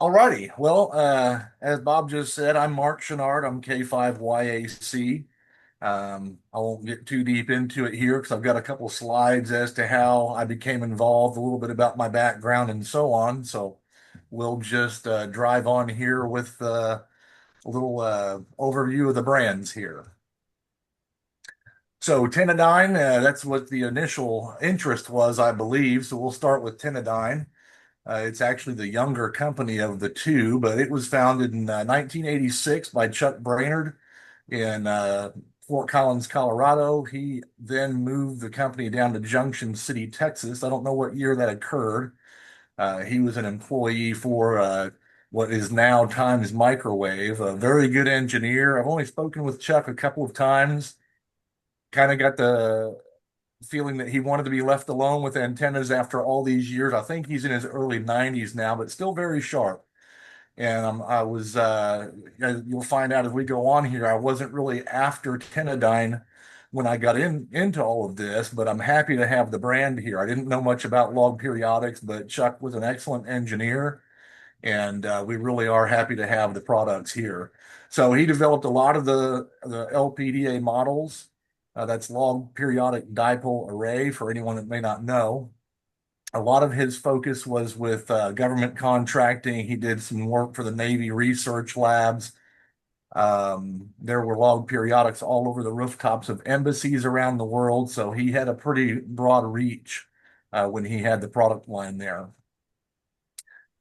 Alrighty. Well, as Bob just said, I'm Mark Chouinard. I'm K5YAC. I won't get too deep into it here because I've got a couple slides as to how I became involved, a little bit about my background and so on. So we'll just drive on here with a little overview of the brands here. So Tenadine, that's what the initial interest was, I believe. So we'll start with Tenadine. It's actually the younger company of the two, but it was founded in 1986 by Chuck Brainerd in Fort Collins, Colorado. He then moved the company down to Junction City, Texas. I don't know what year that occurred. He was an employee for what is now Times Microwave, a very good engineer. I've only spoken with Chuck a couple of times. Kind of got the feeling that he wanted to be left alone with antennas after all these years. I think he's in his early 90s now, but still very sharp. And I was, you'll find out as we go on here, I wasn't really after Tenadyne when I got into all of this, but I'm happy to have the brand here. I didn't know much about log periodics, but Chuck was an excellent engineer, and we really are happy to have the products here. So he developed a lot of the LPDA models. That's log periodic dipole array for anyone that may not know. A lot of his focus was with government contracting. He did some work for the Navy research labs. There were log periodics all over the rooftops of embassies around the world, so he had a pretty broad reach when he had the product line there.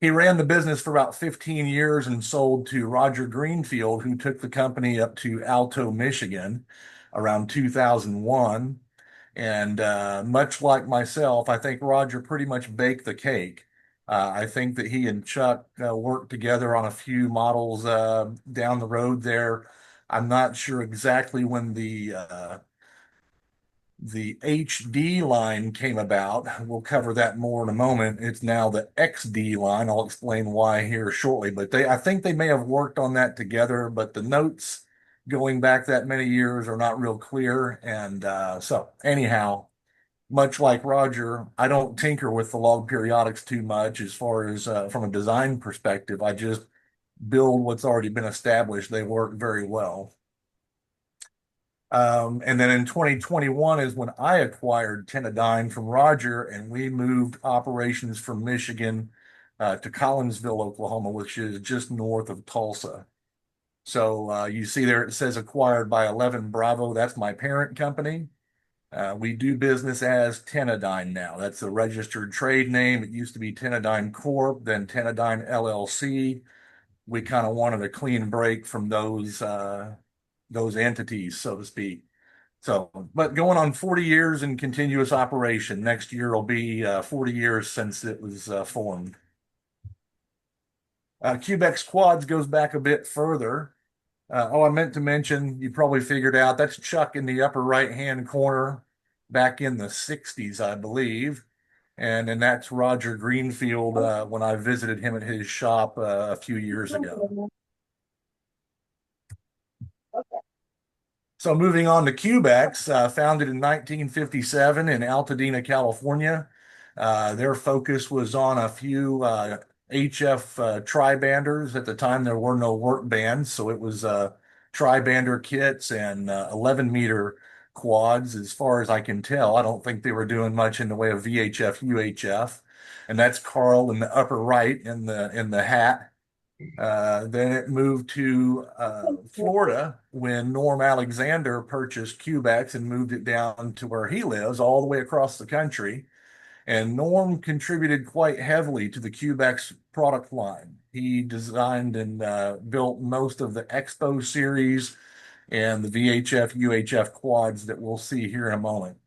He ran the business for about 15 years and sold to Roger Greenfield, who took the company up to Alto, Michigan around 2001. And much like myself, I think Roger pretty much baked the cake. I think that he and Chuck worked together on a few models down the road there. I'm not sure exactly when the HD line came about. We'll cover that more in a moment. It's now the XD line. I'll explain why here shortly. But I think they may have worked on that together, but the notes going back that many years are not real clear. And so, anyhow, much like Roger, I don't tinker with the log periodics too much as far as from a design perspective. I just build what's already been established. They work very well. And then in 2021 is when I acquired Tenadyne from Roger, and we moved operations from Michigan to Collinsville, Oklahoma, which is just north of Tulsa. So you see there it says acquired by 11 Bravo. That's my parent company. We do business as Tenadyne now. That's the registered trade name. It used to be Tenadyne Corp., then Tenadyne LLC. We kind of wanted a clean break from those entities, so to speak. So, but going on 40 years in continuous operation. Next year will be 40 years since it was formed. Cubex Quads goes back a bit further. I meant to mention, you probably figured out that's Chuck in the upper right-hand corner back in the 60s, I believe. And then that's Roger Greenfield when I visited him at his shop a few years ago. So moving on to Cubex, founded in 1957 in Altadena, California. Their focus was on a few HF tri-banders. At the time, there were no work bands, so it was tri-bander kits and 11-meter quads, as far as I can tell. I don't think they were doing much in the way of VHF, UHF, and that's Carl in the upper right in the hat. Then it moved to Florida when Norm Alexander purchased Cubex and moved it down to where he lives, all the way across the country. And Norm contributed quite heavily to the Cubex product line. He designed and built most of the Expo series and the VHF, UHF quads that we'll see here in a moment.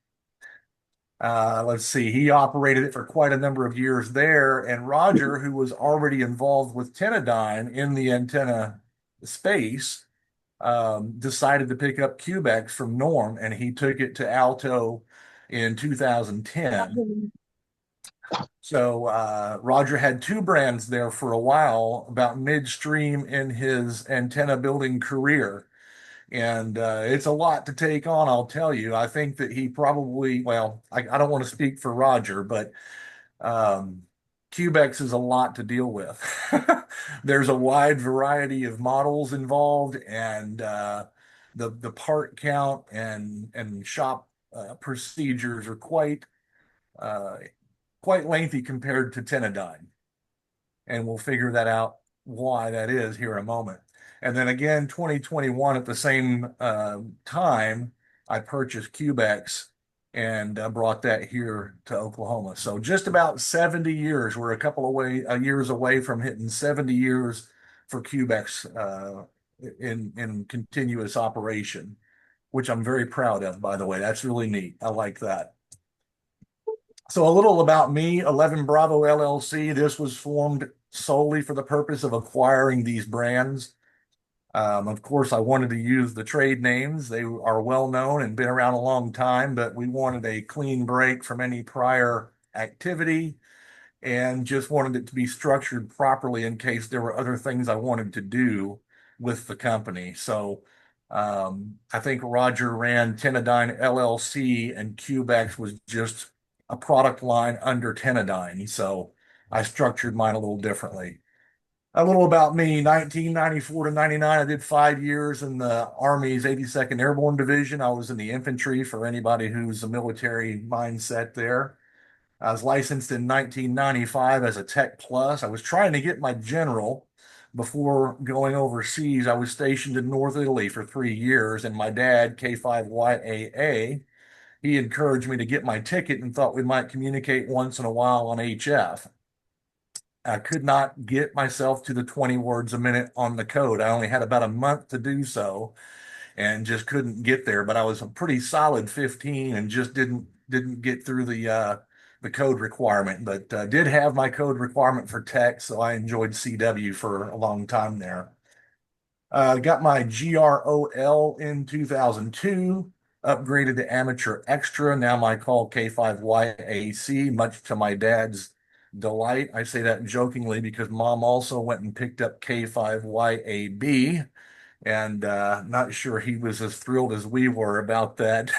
Let's see, he operated it for quite a number of years there. And Roger, who was already involved with Tenadyne in the antenna space, decided to pick up Cubex from Norm, and he took it to Alto in 2010. So Roger had two brands there for a while, about midstream in his antenna building career. And it's a lot to take on, I'll tell you. I think that he probably, well, I don't want to speak for Roger, but um, Cubex is a lot to deal with. There's a wide variety of models involved, and the part count and shop procedures are uh, quite lengthy compared to Tenadyne, and we'll figure that out why that is here in a moment. And then again, 2021 at the same time, I purchased Cubex and brought that here to Oklahoma. So just about 70 years. We're a couple of years away from hitting 70 years for Cubex in continuous operation, which I'm very proud of, by the way. That's really neat. I like that. So a little about me, 11 Bravo LLC. This was formed solely for the purpose of acquiring these brands. Of course, I wanted to use the trade names. They are well known and been around a long time, but we wanted a clean break from any prior activity and just wanted it to be structured properly in case there were other things I wanted to do with the company. So I think Roger ran Tenadyne LLC and Cubex was just a product line under Tenadyne. So I structured mine a little differently. A little about me, 1994 to 99, I did 5 years in the Army's 82nd Airborne Division. I was in the infantry for anybody who's a military mindset there. I was licensed in 1995 as a Tech Plus. I was trying to get my general before going overseas. I was stationed in North Italy for 3 years, and my dad, K5YAA, he encouraged me to get my ticket and thought we might communicate once in a while on HF. I could not get myself to the 20 words a minute on the code. I only had about a month to do so and just couldn't get there. But I was a pretty solid 15 and just didn't get through the code requirement, but did have my code requirement for tech, so I enjoyed CW for a long time there. Got my GROL in 2002, upgraded to amateur extra. Now my call K5YAC, much to my dad's delight. I say that jokingly because mom also went and picked up K5YAB, and not sure he was as thrilled as we were about that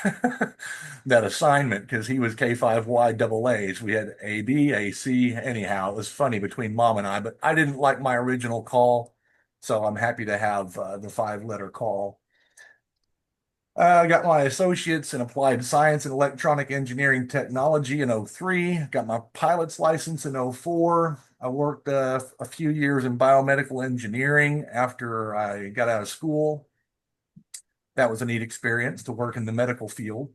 that assignment because he was K5Y double A's. We had AB, AC. Anyhow, it was funny between mom and I, but I didn't like my original call, so I'm happy to have the five-letter call. I got my associates in applied science and electronic engineering technology in '03. Got my pilot's license in '04. I worked a few years in biomedical engineering after I got out of school. That was a neat experience to work in the medical field.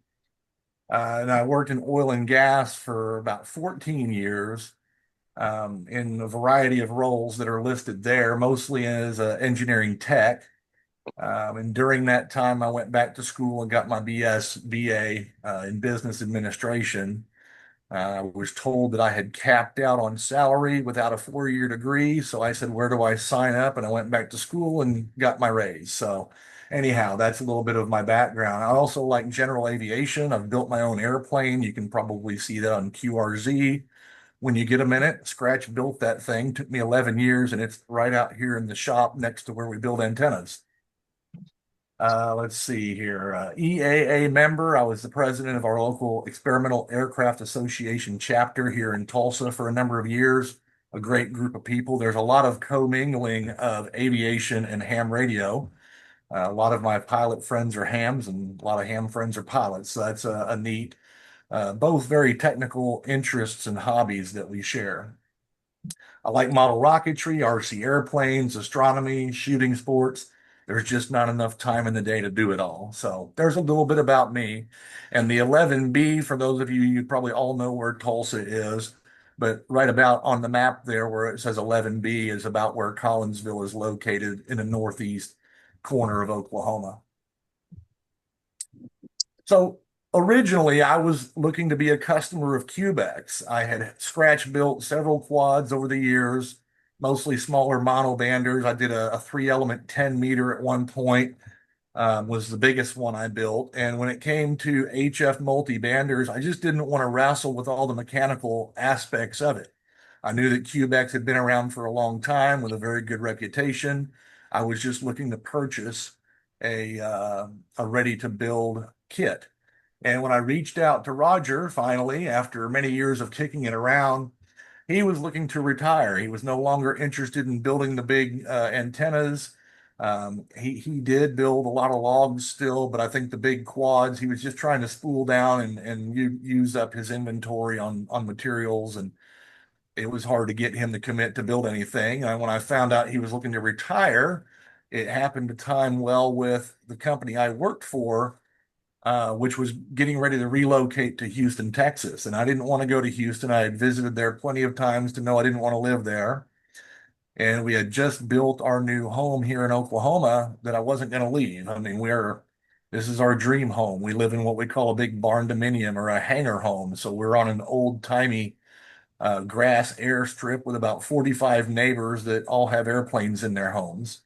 And I worked in oil and gas for about 14 years in a variety of roles that are listed there, mostly as an engineering tech. And during that time, I went back to school and got my BA in business administration. I was told that I had capped out on salary without a 4-year degree. So I said, where do I sign up? And I went back to school and got my raise. So, anyhow, that's a little bit of my background. I also like general aviation. I've built my own airplane. You can probably see that on QRZ. When you get a minute, Scratch built that thing. Took me 11 years, and it's right out here in the shop next to where we build antennas. Let's see here. EAA member. I was the president of our local Experimental Aircraft Association chapter here in Tulsa for a number of years. A great group of people. There's a lot of commingling of aviation and ham radio. A lot of my pilot friends are hams, and a lot of ham friends are pilots. So that's a neat, both very technical interests and hobbies that we share. I like model rocketry, RC airplanes, astronomy, shooting sports. There's just not enough time in the day to do it all. So there's a little bit about me. And the 11B, for those of you, you probably all know where Tulsa is, but right about on the map there where it says 11B is about where Collinsville is located in the northeast corner of Oklahoma. So originally, I was looking to be a customer of Cubex. I had scratch built several quads over the years, mostly smaller monobanders. I did a three element 10 meter at one point, was the biggest one I built. And when it came to HF multi-banders, I just didn't want to wrestle with all the mechanical aspects of it. I knew that Cubex had been around for a long time with a very good reputation. I was just looking to purchase a ready to build kit. And when I reached out to Roger, finally, after many years of kicking it around, He was looking to retire. He was no longer interested in building the big antennas. He did build a lot of logs still, but I think the big quads, he was just trying to spool down and use up his inventory on materials, and it was hard to get him to commit to build anything. And when I found out he was looking to retire, it happened to time well with the company I worked for, which was getting ready to relocate to Houston, Texas. And I didn't want to go to Houston. I had visited there plenty of times to know I didn't want to live there. And we had just built our new home here in Oklahoma that I wasn't going to leave. I mean, this is our dream home. We live in what we call a big barn dominium or a hangar home. So we're on an old timey grass airstrip with about 45 neighbors that all have airplanes in their homes.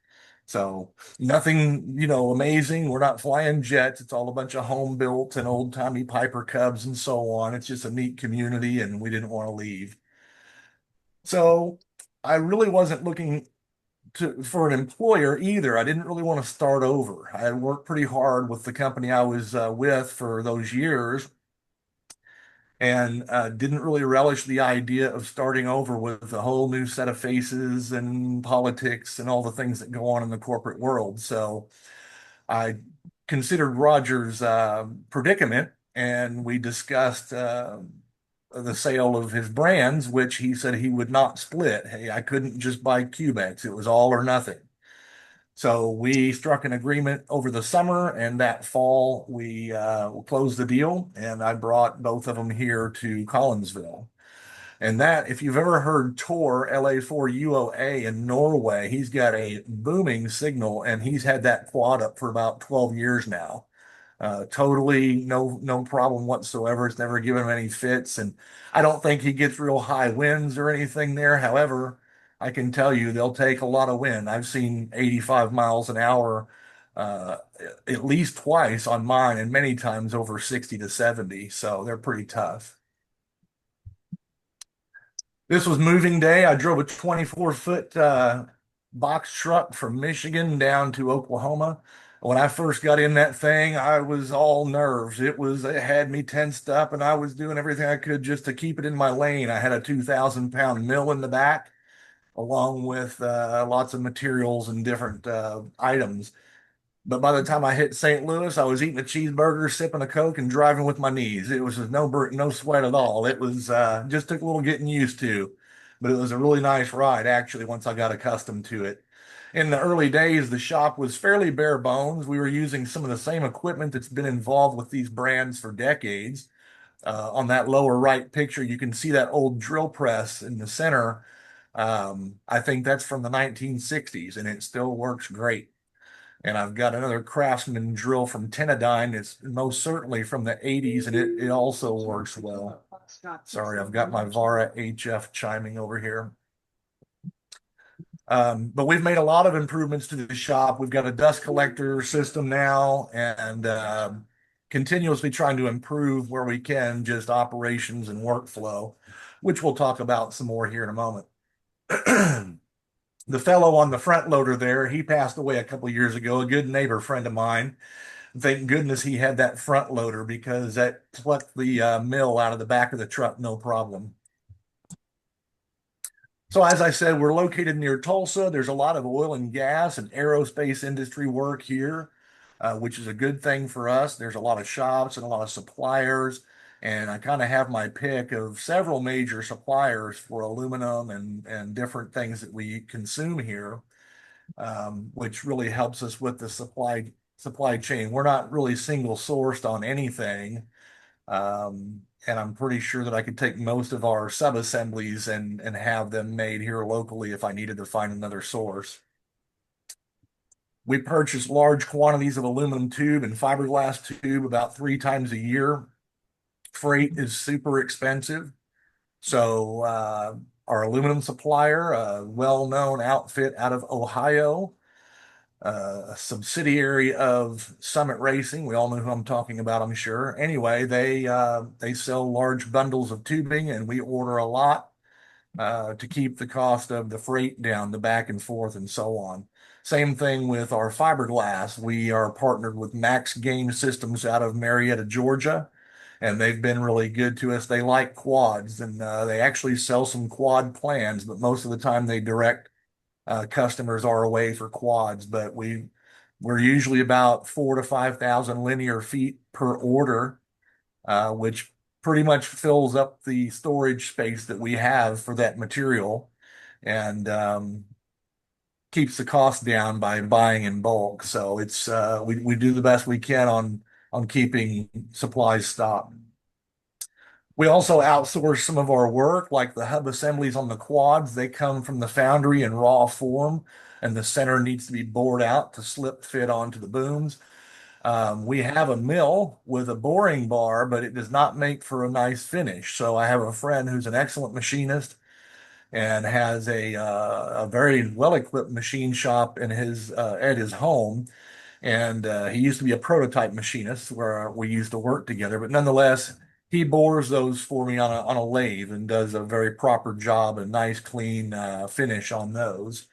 So nothing, amazing. We're not flying jets. It's all a bunch of home built and old timey Piper Cubs and so on. It's just a neat community, and we didn't want to leave. So I really wasn't looking for an employer either. I didn't really want to start over. I had worked pretty hard with the company I was with for those years, and didn't really relish the idea of starting over with a whole new set of faces and politics and all the things that go on in the corporate world. So I considered Roger's predicament, and we discussed the sale of his brands, which he said he would not split. Hey, I couldn't just buy Cubex. It was all or nothing. So we struck an agreement over the summer, and that fall we closed the deal, and I brought both of them here to Collinsville. And that, if you've ever heard Tor LA4UOA in Norway, he's got a booming signal, and he's had that quad up for about 12 years now. Totally no problem whatsoever. It's never given him any fits, and I don't think he gets real high winds or anything there. However, I can tell you they'll take a lot of wind. I've seen 85 miles an hour uh, at least twice on mine, and many times over 60 to 70. So they're pretty tough. This was moving day. I drove a 24-foot box truck from Michigan down to Oklahoma. When I first got in that thing, I was all nerves. It had me tensed up, and I was doing everything I could just to keep it in my lane. I had a 2,000-pound mill in the back, along with lots of materials and different items. But by the time I hit St. Louis, I was eating a cheeseburger, sipping a Coke, and driving with my knees. It was just no sweat at all. It was just took a little getting used to, but it was a really nice ride actually once I got accustomed to it. In the early days, the shop was fairly bare bones. We were using some of the same equipment that's been involved with these brands for decades. On that lower right picture, you can see that old drill press in the center. I think that's from the 1960s, and it still works great. And I've got another Craftsman drill from Tennedyne. It's most certainly from the 80s, and it also works well. Sorry, I've got my Vara HF chiming over here. But we've made a lot of improvements to the shop. We've got a dust collector system now, and continuously trying to improve where we can, just operations and workflow, which we'll talk about some more here in a moment. The fellow on the front loader there, he passed away a couple of years ago, a good neighbor friend of mine. Thank goodness he had that front loader because that plucked the mill out of the back of the truck, no problem. So as I said, we're located near Tulsa. There's a lot of oil and gas and aerospace industry work here, which is a good thing for us. There's a lot of shops and a lot of suppliers, and I kind of have my pick of several major suppliers for aluminum and different things that we consume here, which really helps us with the supply chain. We're not really single sourced on anything. And I'm pretty sure that I could take most of our sub-assemblies and have them made here locally if I needed to find another source. We purchase large quantities of aluminum tube and fiberglass tube about 3 times a year. Freight is super expensive. So our aluminum supplier, a well-known outfit out of Ohio, a subsidiary of Summit Racing. We all know who I'm talking about, I'm sure. Anyway, they sell large bundles of tubing, and we order a lot to keep the cost of the freight down, the back and forth, and so on. Same thing with our fiberglass. We are partnered with Max Game Systems out of Marietta, Georgia, and they've been really good to us. They like quads, and they actually sell some quad plans, but most of the time they direct customers our way for quads. But we're usually about 4 to 5 thousand linear feet per order, which pretty much fills up the storage space that we have for that material, and keeps the cost down by buying in bulk. So it's we do the best we can on keeping supplies stocked. We also outsource some of our work, like the hub assemblies on the quads. They come from the foundry in raw form, and the center needs to be bored out to slip fit onto the booms. We have a mill with a boring bar, but it does not make for a nice finish. So I have a friend who's an excellent machinist and has a very well-equipped machine shop in his at his home. And he used to be a prototype machinist where we used to work together. But nonetheless, he bores those for me on a lathe and does a very proper job, a nice clean finish on those.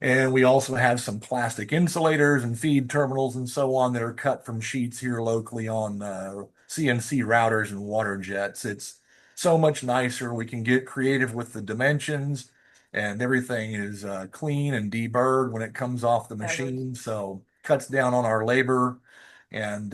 And we also have some plastic insulators and feed terminals and so on that are cut from sheets here locally on CNC routers and water jets. It's so much nicer. We can get creative with the dimensions, and everything is clean and deburred when it comes off the machine. So cuts down on our labor. And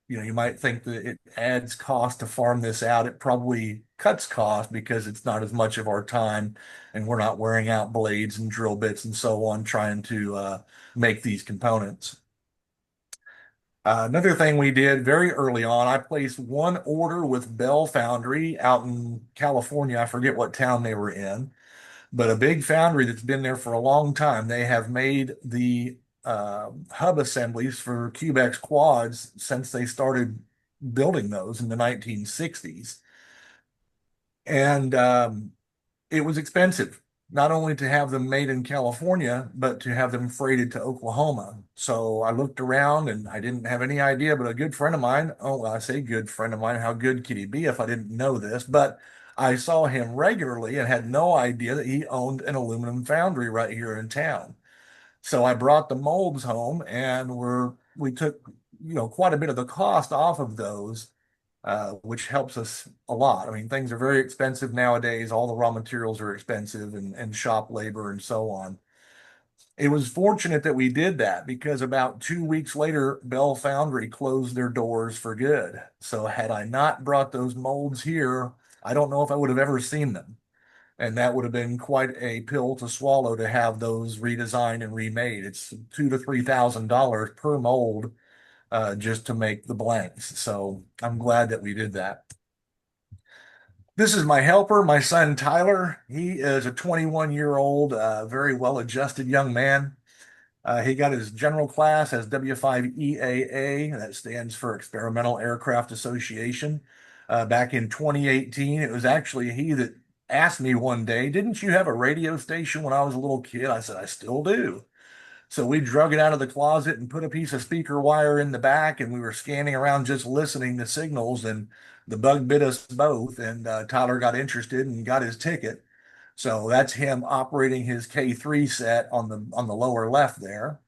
you might think that it adds cost to farm this out. It probably cuts cost because it's not as much of our time, and we're not wearing out blades and drill bits and so on trying to make these components. Another thing we did very early on, I placed one order with Bell Foundry out in California. I forget what town they were in, but a big foundry that's been there for a long time. They have made the hub assemblies for Q5YAC quads since they started building those in the 1960s. And it was expensive, not only to have them made in California, but to have them freighted to Oklahoma. So I looked around and I didn't have any idea, but a good friend of mine, oh, well, I say good friend of mine, how good could he be if I didn't know this? But I saw him regularly and had no idea that he owned an aluminum foundry right here in town. So I brought the molds home, and we took, quite a bit of the cost off of those, which helps us a lot. I mean, things are very expensive nowadays. All the raw materials are expensive, and shop labor and so on. It was fortunate that we did that because about 2 weeks later, Bell Foundry closed their doors for good. So had I not brought those molds here, I don't know if I would have ever seen them. And that would have been quite a pill to swallow to have those redesigned and remade. It's $2,000 to $3,000 per mold just to make the blanks. So I'm glad that we did that. This is my helper, my son Tyler. He is a 21-year-old, very well-adjusted young man. He got his general class as W5EAA, that stands for Experimental Aircraft Association, back in 2018. It was actually he that asked me one day, "Didn't you have a radio station when I was a little kid?" I said, "I still do." So we drug it out of the closet and put a piece of speaker wire in the back, and we were scanning around just listening to signals, and the bug bit us both. And Tyler got interested and got his ticket. So that's him operating his K3 set on the lower left there.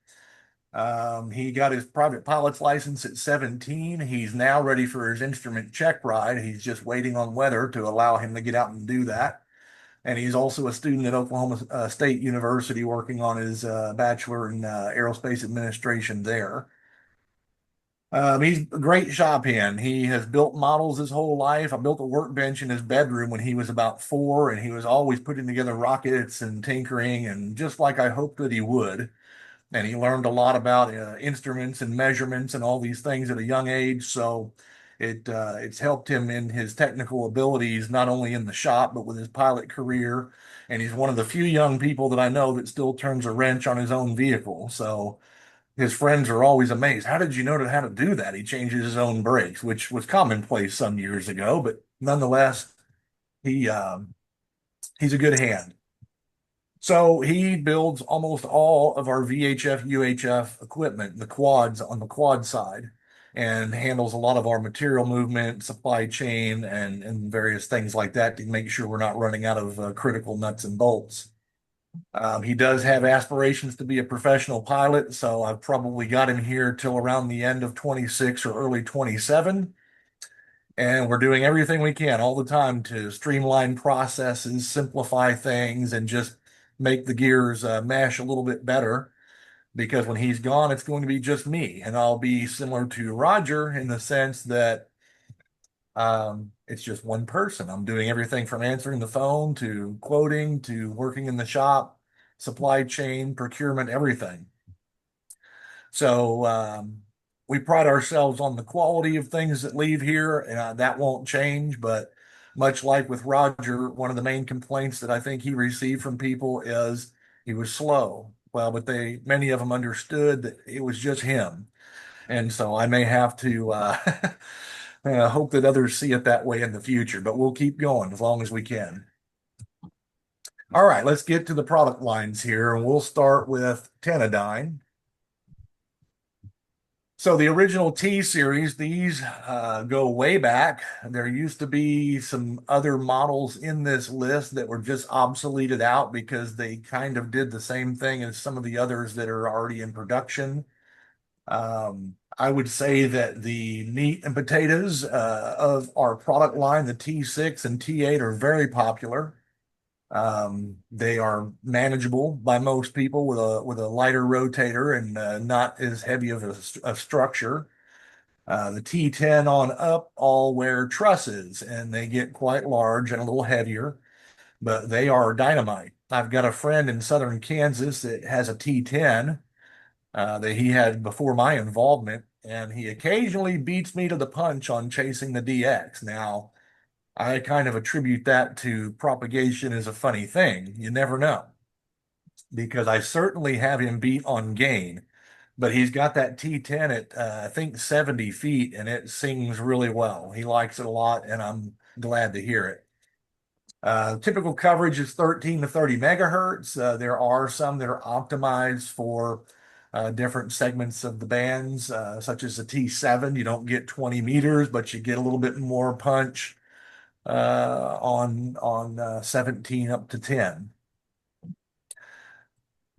He got his private pilot's license at 17. He's now ready for his instrument check ride. He's just waiting on weather to allow him to get out and do that. And he's also a student at Oklahoma State University working on his bachelor in aerospace administration there. He's a great shop hand. He has built models his whole life. I built a workbench in his bedroom when he was about 4, and he was always putting together rockets and tinkering, and just like I hoped that he would. And he learned a lot about instruments and measurements and all these things at a young age. So it's helped him in his technical abilities, not only in the shop, but with his pilot career. And he's one of the few young people that I know that still turns a wrench on his own vehicle. So his friends are always amazed. How did you know how to do that? He changes his own brakes, which was commonplace some years ago, but nonetheless, he he's a good hand. So he builds almost all of our VHF, UHF equipment, the quads on the quad side, and handles a lot of our material movement, supply chain, and various things like that to make sure we're not running out of critical nuts and bolts. He does have aspirations to be a professional pilot, so I've probably got him here till around the end of 26 or early 27. And we're doing everything we can all the time to streamline processes, simplify things, and just make the gears mesh a little bit better. Because when he's gone, it's going to be just me, and I'll be similar to Roger in the sense that it's just one person. I'm doing everything from answering the phone to quoting to working in the shop, supply chain, procurement, everything. So we pride ourselves on the quality of things that leave here, and that won't change. But much like with Roger, one of the main complaints that I think he received from people is he was slow. Well, but many of them understood that it was just him. And so I may have to hope that others see it that way in the future, but we'll keep going as long as we can. All right, let's get to the product lines here, and we'll start with Tenadine. So the original T series, these go way back. There used to be some other models in this list that were just obsoleted out because they kind of did the same thing as some of the others that are already in production. I would say that the meat and potatoes of our product line, the T6 and T8, are very popular. They are manageable by most people with a lighter rotator and not as heavy of a structure. The T10 on up all wear trusses and they get quite large and a little heavier, but they are dynamite. I've got a friend in southern Kansas that has a T10 that he had before my involvement, and he occasionally beats me to the punch on chasing the DX. Now, I kind of attribute that to propagation as a funny thing. You never know, because I certainly have him beat on gain, but he's got that T10 at I think 70 feet, and it sings really well. He likes it a lot, and I'm glad to hear it. Typical coverage is 13 to 30 megahertz. There are some that are optimized for different segments of the bands, such as the T7. You don't get 20 meters, but you get a little bit more punch on 17 up to 10.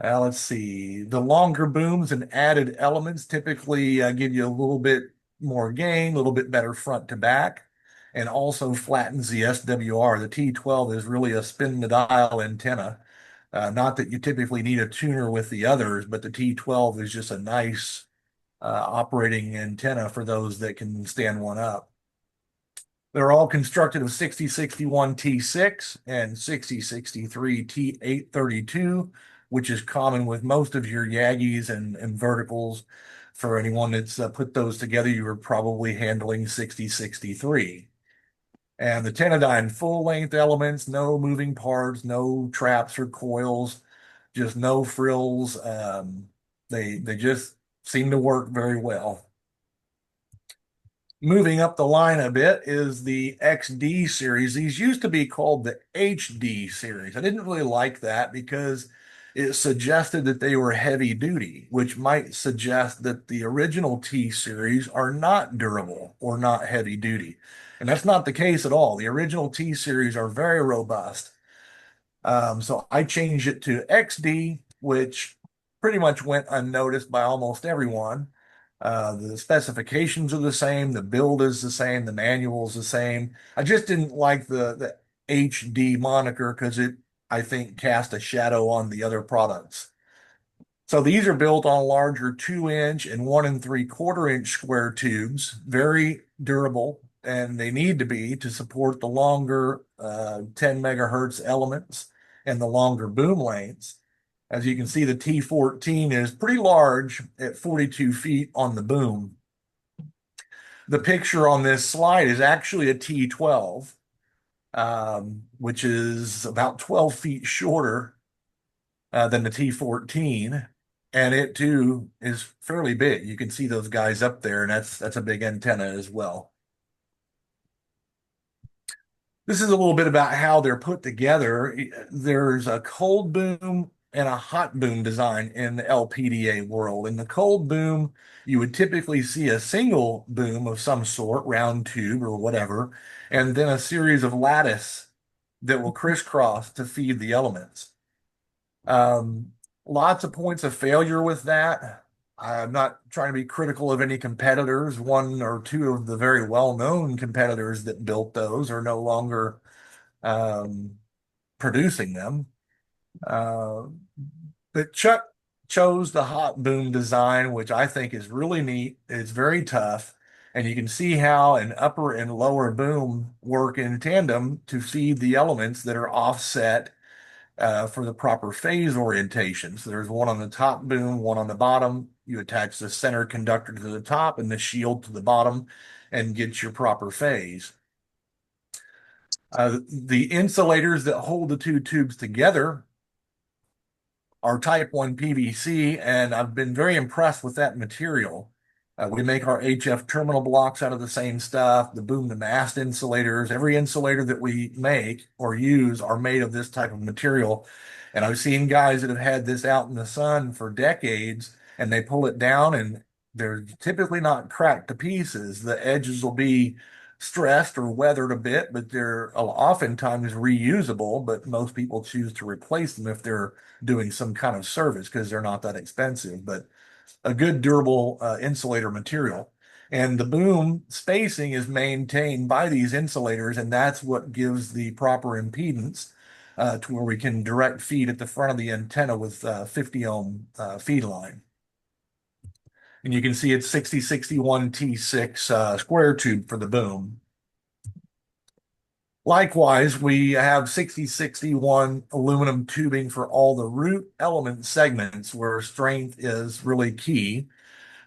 Let's see. The longer booms and added elements typically give you a little bit more gain, a little bit better front to back, and also flattens the SWR. The T12 is really a spin the dial antenna. Not that you typically need a tuner with the others, but the T12 is just a nice operating antenna for those that can stand one up. They're all constructed of 6061 T6 and 6063 T832, which is common with most of your Yagis and verticals. For anyone that's put those together, you were probably handling 6063. And the Tenadine full length elements, no moving parts, no traps or coils, just no frills. They just seem to work very well. Moving up the line a bit is the XD series. These used to be called the HD series. I didn't really like that because it suggested that they were heavy duty, which might suggest that the original T series are not durable or not heavy duty. And that's not the case at all. The original T series are very robust. So I changed it to XD, which pretty much went unnoticed by almost everyone. The specifications are the same, the build is the same, the manual is the same. I just didn't like the HD moniker because it, I think, cast a shadow on the other products. So these are built on larger 2-inch and 1 3/4 inch square tubes, very durable, and they need to be to support the longer 10 megahertz elements and the longer boom lengths. As you can see, the T14 is pretty large at 42 feet on the boom. The picture on this slide is actually a T12, which is about 12 feet shorter than the T14, and it too is fairly big. You can see those guys up there, and that's a big antenna as well. This is a little bit about how they're put together. There's a cold boom and a hot boom design in the LPDA world. In the cold boom, you would typically see a single boom of some sort, round tube or whatever, and then a series of lattice that will crisscross to feed the elements. Um, Lots of points of failure with that. I'm not trying to be critical of any competitors. One or two of the very well-known competitors that built those are no longer um, producing them. Uh, but Chuck chose the hot boom design, which I think is really neat. It's very tough. And you can see how an upper and lower boom work in tandem to feed the elements that are offset for the proper phase orientation. So there's one on the top boom, one on the bottom. You attach the center conductor to the top and the shield to the bottom and get your proper phase. The insulators that hold the two tubes together are type 1 PVC, and I've been very impressed with that material. We make our HF terminal blocks out of the same stuff, the boom to mast insulators. Every insulator that we make or use are made of this type of material. And I've seen guys that have had this out in the sun for decades, and they pull it down, and they're typically not cracked to pieces. The edges will be stressed or weathered a bit, but they're oftentimes reusable. But most people choose to replace them if they're doing some kind of service because they're not that expensive, but a good durable insulator material. And the boom spacing is maintained by these insulators, and that's what gives the proper impedance to where we can direct feed at the front of the antenna with 50 ohm feed line. And you can see it's 6061 T6 square tube for the boom. Likewise, we have 6061 aluminum tubing for all the root element segments where strength is really key,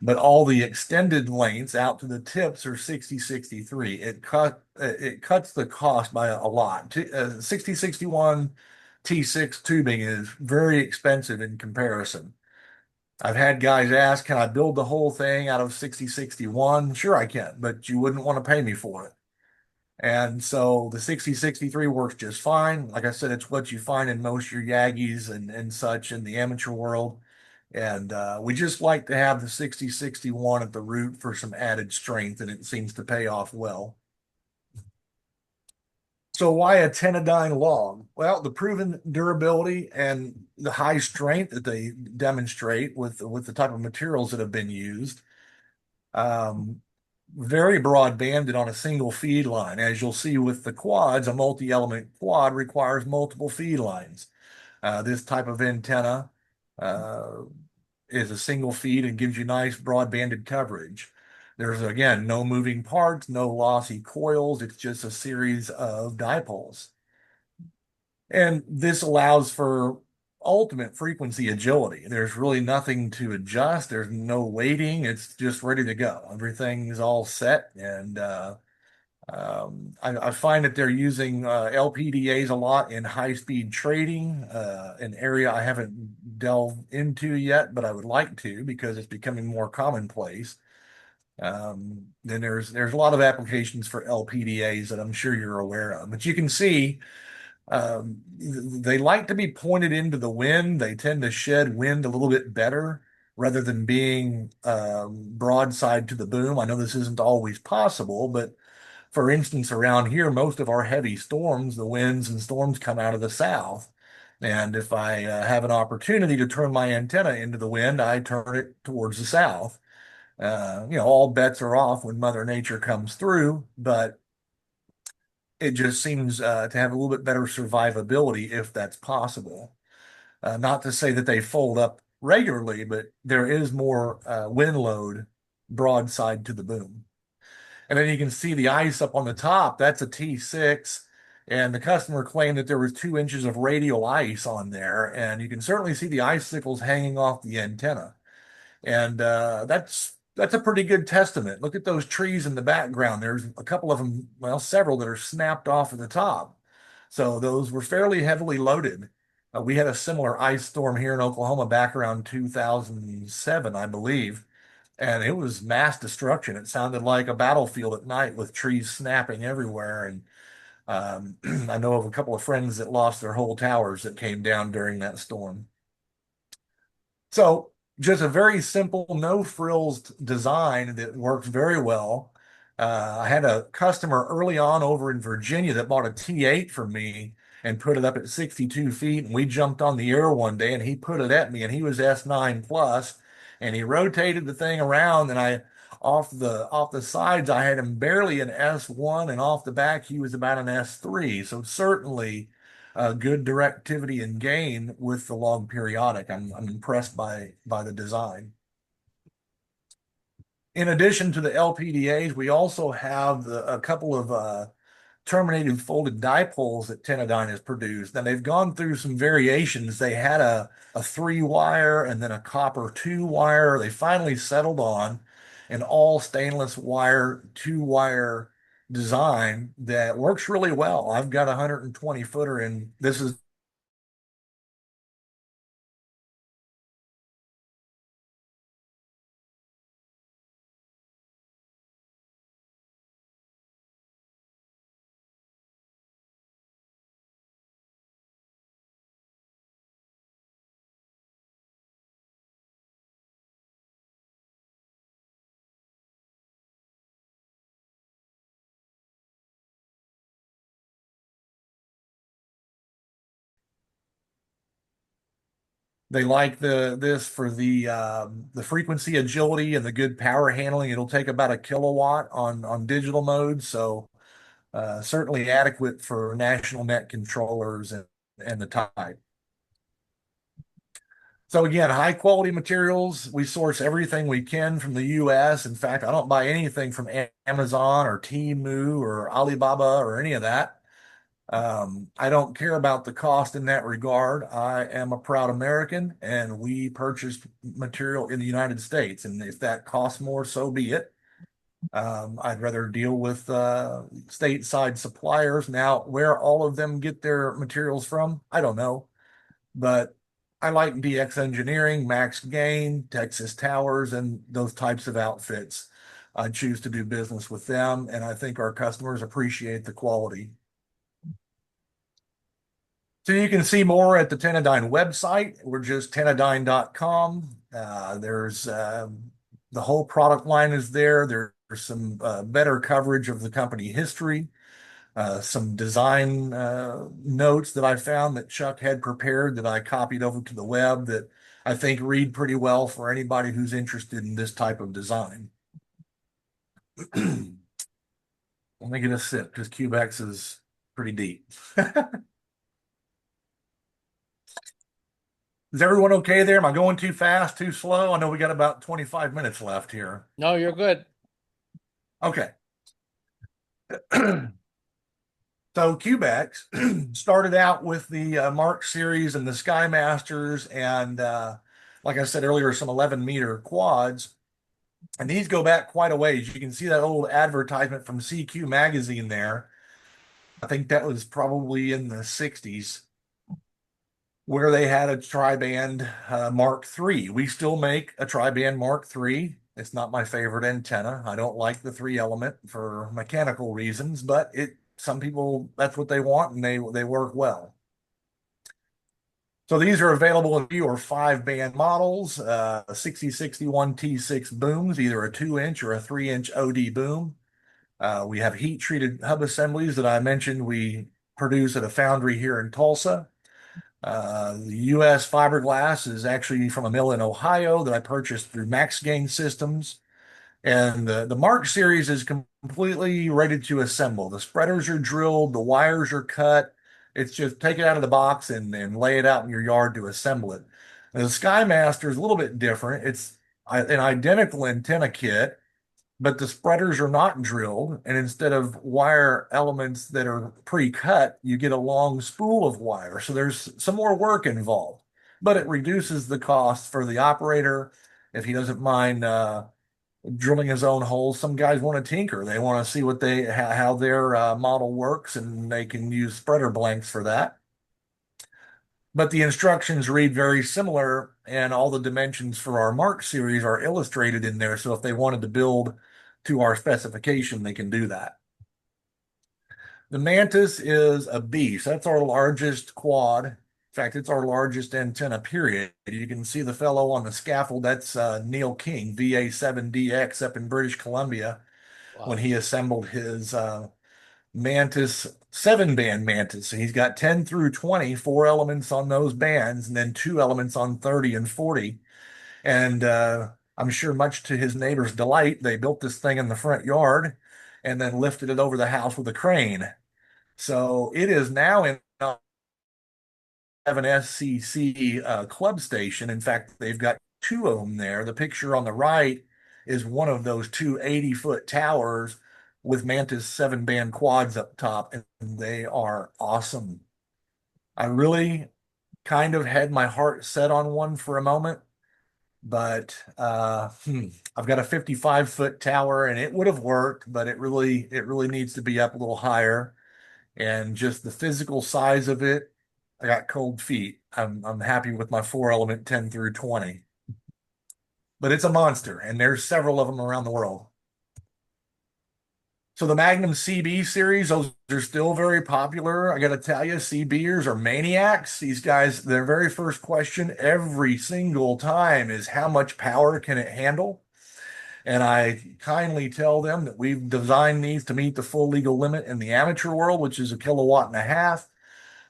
but all the extended lengths out to the tips are 6063. It cuts the cost by a lot. 6061 T6 tubing is very expensive in comparison. I've had guys ask, can I build the whole thing out of 6061? Sure, I can, but you wouldn't want to pay me for it. And so the 6063 works just fine. Like I said, it's what you find in most of your Yagis and such in the amateur world. And we just like to have the 6061 at the root for some added strength, and it seems to pay off well. So why a Tenadyne log? Well, the proven durability and the high strength that they demonstrate with the type of materials that have been used. Um, Very broad banded on a single feed line. As you'll see with the quads, a multi-element quad requires multiple feed lines. This type of antenna uh, is a single feed and gives you nice broad banded coverage. There's again no moving parts, no lossy coils. It's just a series of dipoles. And this allows for ultimate frequency agility. There's really nothing to adjust. There's no waiting. It's just ready to go. Everything is all set. And I find that they're using LPDAs a lot in high-speed trading, an area I haven't delved into yet, but I would like to because it's becoming more commonplace. Then there's a lot of applications for LPDAs that I'm sure you're aware of. But you can see they like to be pointed into the wind. They tend to shed wind a little bit better rather than being broadside to the boom. I know this isn't always possible, but for instance, around here, most of our heavy storms, the winds and storms come out of the south. And if I have an opportunity to turn my antenna into the wind, I turn it towards the south. All bets are off when Mother Nature comes through, but it just seems to have a little bit better survivability if that's possible. Not to say that they fold up regularly, but there is more wind load broadside to the boom. And then you can see the ice up on the top. That's a T6. And the customer claimed that there was 2 inches of radial ice on there. And you can certainly see the icicles hanging off the antenna. And that's a pretty good testament. Look at those trees in the background. There's a couple of them, well, several that are snapped off at the top. So those were fairly heavily loaded. We had a similar ice storm here in Oklahoma back around 2007, I believe, and it was mass destruction. It sounded like a battlefield at night with trees snapping everywhere. And I know of a couple of friends that lost their whole towers that came down during that storm. So just a very simple, no frills design that works very well. I had a customer early on over in Virginia that bought a T8 from me and put it up at 62 feet. And we jumped on the air one day and he put it at me and he was S9 plus. and he rotated the thing around, and I off the sides I had him barely an S1, and off the back he was about an S3. So certainly good directivity and gain with the log periodic. I'm impressed by the design. In addition to the LPDAs, we also have a couple of terminated folded dipoles that Tenadyne has produced. And they've gone through some variations. They had a 3 wire and then a copper 2 wire. They finally settled on an all stainless wire 2 wire design that works really well. I've got a 120 footer, and this is they like this for the frequency agility and the good power handling. It'll take about a kilowatt on digital mode, so certainly adequate for national net controllers and the type. So again, high quality materials. We source everything we can from the US. In fact, I don't buy anything from Amazon or Temu or Alibaba or any of that. I don't care about the cost in that regard. I am a proud American, and we purchase material in the United States. And if that costs more, so be it. I'd rather deal with stateside suppliers. Now, where all of them get their materials from, I don't know. But I like DX Engineering, Max Gain, Texas Towers, and those types of outfits. I choose to do business with them, and I think our customers appreciate the quality. So you can see more at the Tenadyne website. We're just tenadyne.com. There's the whole product line is there. There's some better coverage of the company history, some design notes that I found that Chuck had prepared that I copied over to the web that I think read pretty well for anybody who's interested in this type of design. Let me get a sip because Cubex is pretty deep. Is everyone okay there? Am I going too fast, too slow? I know we got about 25 minutes left here. No, you're good. Okay. So Cubex started out with the Mark series and the Skymasters, and like I said earlier, some 11-meter quads. And these go back quite a ways. You can see that old advertisement from CQ magazine there. I think that was probably in the 60s, where they had a tri-band Mark III. We still make a tri-band Mark III. It's not my favorite antenna. I don't like the 3 element for mechanical reasons, but some people, that's what they want, and they work well. So these are available in 3 or 5 band models, 6061 T6 booms, either a 2-inch or a 3-inch OD boom. We have heat treated hub assemblies that I mentioned we produce at a foundry here in Tulsa. The US fiberglass is actually from a mill in Ohio that I purchased through Max Gain Systems. And the Mark series is completely ready to assemble. The spreaders are drilled, the wires are cut. It's just take it out of the box and lay it out in your yard to assemble it. And the Skymaster is a little bit different. It's an identical antenna kit, but the spreaders are not drilled. And instead of wire elements that are pre-cut, you get a long spool of wire. So there's some more work involved, but it reduces the cost for the operator if he doesn't mind drilling his own holes. Some guys want to tinker. They want to see how their model works, and they can use spreader blanks for that. But the instructions read very similar, and all the dimensions for our Mark series are illustrated in there. So if they wanted to build to our specification, they can do that. The Mantis is a beast. That's our largest quad. In fact, it's our largest antenna, period. You can see the fellow on the scaffold. That's Neil King, VA7DX up in British Columbia, when Wow. he assembled his Mantis 7-band Mantis. So he's got 10 through 20, 4 elements on those bands, and then 2 elements on 30 and 40. And I'm sure, much to his neighbor's delight, they built this thing in the front yard and then lifted it over the house with a crane. So it is now in have an SCC club station. In fact, they've got two of them there. The picture on the right is one of those two 80-foot towers with Mantis 7-band quads up top, and they are awesome. I really kind of had my heart set on one for a moment, but I've got a 55-foot tower, and it would have worked, but it really needs to be up a little higher, and just the physical size of it, I got cold feet. I'm happy with my four element 10 through 20, but it's a monster, and there's several of them around the world. So the Magnum CB series, those are still very popular. I got to tell you, CBers are maniacs. These guys, their very first question every single time is how much power can it handle? And I kindly tell them that we've designed these to meet the full legal limit in the amateur world, which is a kilowatt and a half.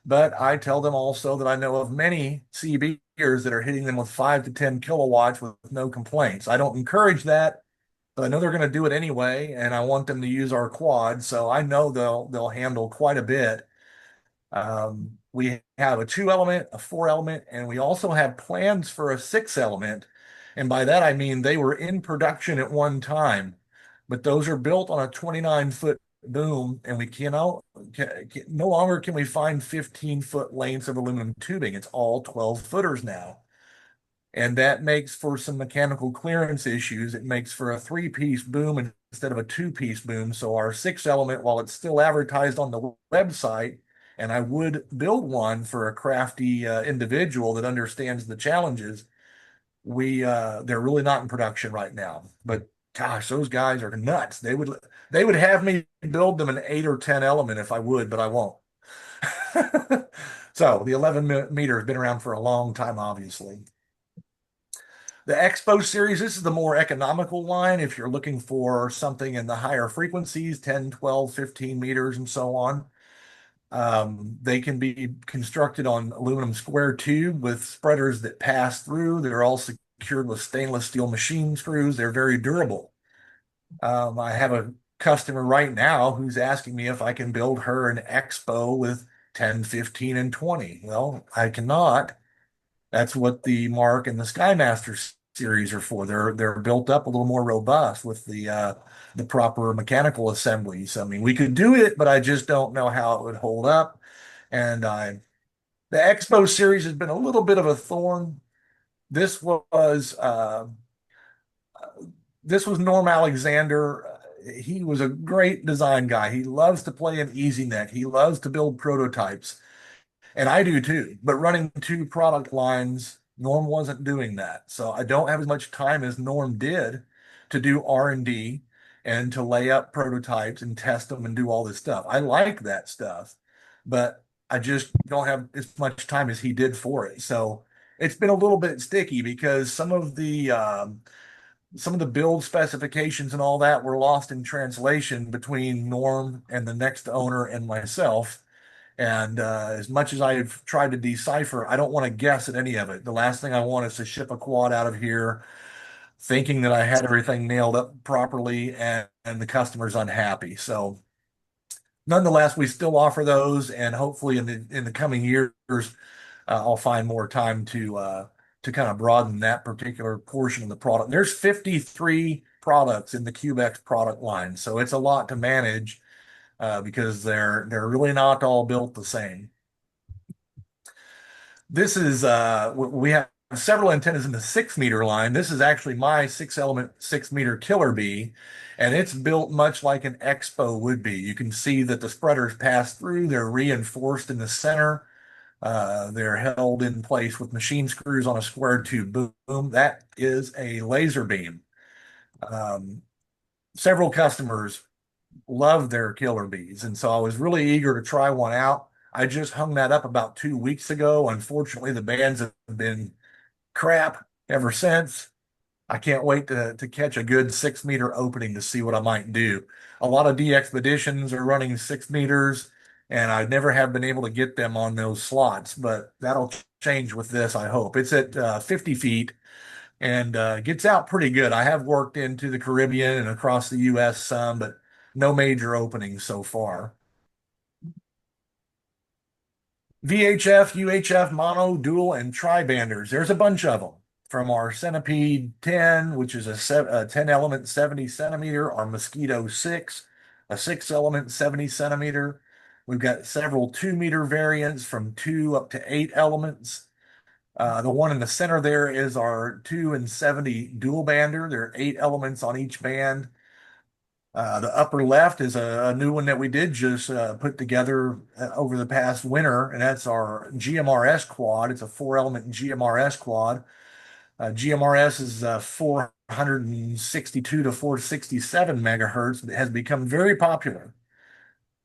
But I tell them also that I know of many CBers that are hitting them with 5 to 10 kilowatts with no complaints. I don't encourage that, but I know they're going to do it anyway, and I want them to use our quad, so I know they'll handle quite a bit. We have a 2 element, a 4 element, and we also have plans for a 6 element. And by that I mean they were in production at one time, but those are built on a 29-foot boom, and we no longer can we find 15-foot lengths of aluminum tubing. It's all 12-footers now. And that makes for some mechanical clearance issues. It makes for a three-piece boom instead of a two-piece boom. So our 6 element, while it's still advertised on the website, and I would build one for a crafty individual that understands the challenges, we they're really not in production right now. But gosh, those guys are nuts. They would have me build them an 8 or 10 element if I would, but I won't. So the 11 meter has been around for a long time, obviously. The Expo series, this is the more economical line if you're looking for something in the higher frequencies, 10, 12, 15 meters, and so on. They can be constructed on aluminum square tube with spreaders that pass through. They're all secured with stainless steel machine screws. They're very durable. I have a customer right now who's asking me if I can build her an Expo with 10, 15, and 20. Well, I cannot. That's what the Mark and the Skymaster series are for. They're built up a little more robust with the proper mechanical assemblies. I mean, we could do it, but I just don't know how it would hold up. And the Expo series has been a little bit of a thorn. This was this was Norm Alexander. He was a great design guy. He loves to play an easy neck. He loves to build prototypes. And I do too. But running two product lines, Norm wasn't doing that. So I don't have as much time as Norm did to do R&D and to lay up prototypes and test them and do all this stuff. I like that stuff, but I just don't have as much time as he did for it. So it's been a little bit sticky because some of the build specifications and all that were lost in translation between Norm and the next owner and myself. And as much as I've tried to decipher, I don't want to guess at any of it. The last thing I want is to ship a quad out of here thinking that I had everything nailed up properly and the customer's unhappy. So nonetheless, we still offer those, and hopefully in the coming years, I'll find more time to kind of broaden that particular portion of the product. There's 53 products in the Cubex product line, so it's a lot to manage because they're really not all built the same. This is we have several antennas in the 6 meter line. This is actually my 6 element 6 meter killer bee, and it's built much like an Expo would be. You can see that the spreaders pass through, they're reinforced in the center. They're held in place with machine screws on a square tube boom. That is a laser beam. Um, Several customers love their killer bees. And so I was really eager to try one out. I just hung that up about 2 weeks ago. Unfortunately, the bands have been crap ever since. I can't wait to catch a good 6 meter opening to see what I might do. A lot of D expeditions are running 6 meters, and I never have been able to get them on those slots, but that'll change with this, I hope. It's at 50 feet. and gets out pretty good. I have worked into the Caribbean and across the U.S. some, but no major openings so far. VHF, UHF, mono, dual, and tri-banders. There's a bunch of them. From our Centipede 10, which is a 10 element 70 centimeter, our Mosquito 6, a 6 element 70 centimeter. We've got several 2 meter variants from 2 up to 8 elements. The one in the center there is our 2 and 70 dual bander. There are 8 elements on each band. The upper left is a new one that we did just put together over the past winter, and that's our GMRS quad. It's a 4 element GMRS quad. GMRS is 462 to 467 megahertz. It has become very popular.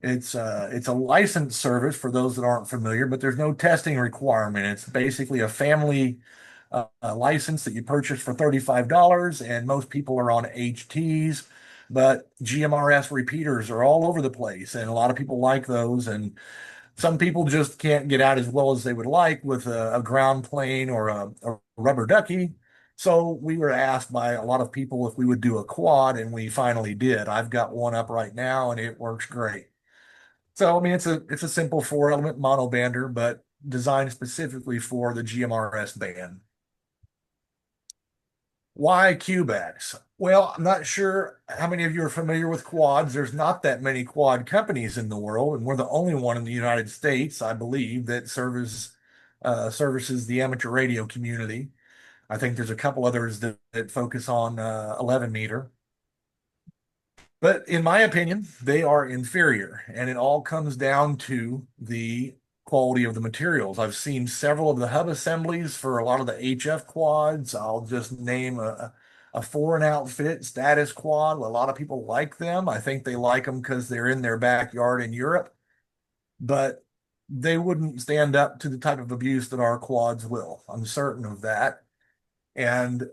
It's a licensed service for those that aren't familiar, but there's no testing requirement. It's basically a family license that you purchase for $35, and most people are on HTs, but GMRS repeaters are all over the place, and a lot of people like those. And some people just can't get out as well as they would like with a ground plane or a rubber ducky. So we were asked by a lot of people if we would do a quad, and we finally did. I've got one up right now, and it works great. So I mean, it's a simple 4 element mono bander, but designed specifically for the GMRS band. Why Cubex? Well, I'm not sure how many of you are familiar with quads. There's not that many quad companies in the world, and we're the only one in the United States, I believe, that services the amateur radio community. I think there's a couple others that focus on 11 meter. But in my opinion, they are inferior, and it all comes down to the quality of the materials. I've seen several of the hub assemblies for a lot of the HF quads. I'll just name a foreign outfit status quad. A lot of people like them. I think they like them because they're in their backyard in Europe, but they wouldn't stand up to the type of abuse that our quads will. I'm certain of that. And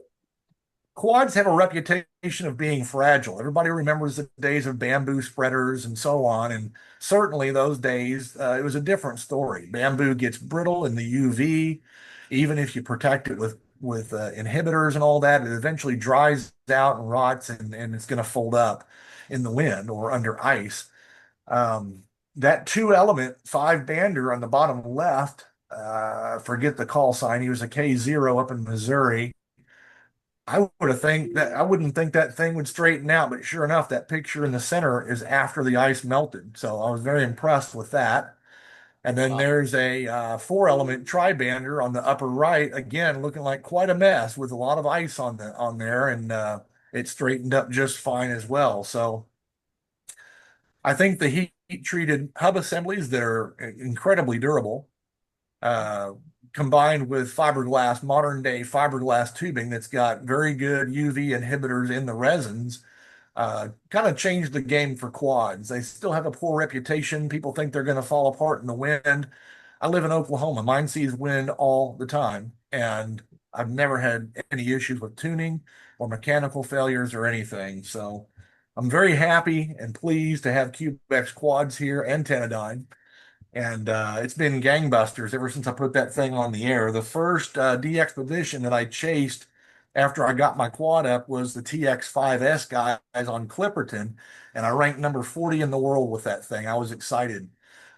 quads have a reputation of being fragile. Everybody remembers the days of bamboo spreaders and so on. And certainly those days, it was a different story. Bamboo gets brittle in the UV. Even if you protect it with inhibitors and all that, it eventually dries out and rots, and it's going to fold up in the wind or under ice. That 2 element 5 bander on the bottom left, forget the call sign. He was a K0 up in Missouri. I wouldn't think that thing would straighten out, but sure enough, that picture in the center is after the ice melted. So I was very impressed with that. And then Wow. there's a 4 element tri-bander on the upper right, again looking like quite a mess with a lot of ice on there, and it straightened up just fine as well. So I think the heat treated hub assemblies that are incredibly durable, uh, combined with fiberglass, modern day fiberglass tubing that's got very good UV inhibitors in the resins, kind of changed the game for quads. They still have a poor reputation. People think they're going to fall apart in the wind. I live in Oklahoma. Mine sees wind all the time, and I've never had any issues with tuning or mechanical failures or anything. So I'm very happy and pleased to have Cubex quads here and Tenadyne, and it's been gangbusters ever since I put that thing on the air. The first DXpedition that I chased after I got my quad up was the TX5S guys on Clipperton, and I ranked number 40 in the world with that thing. I was excited.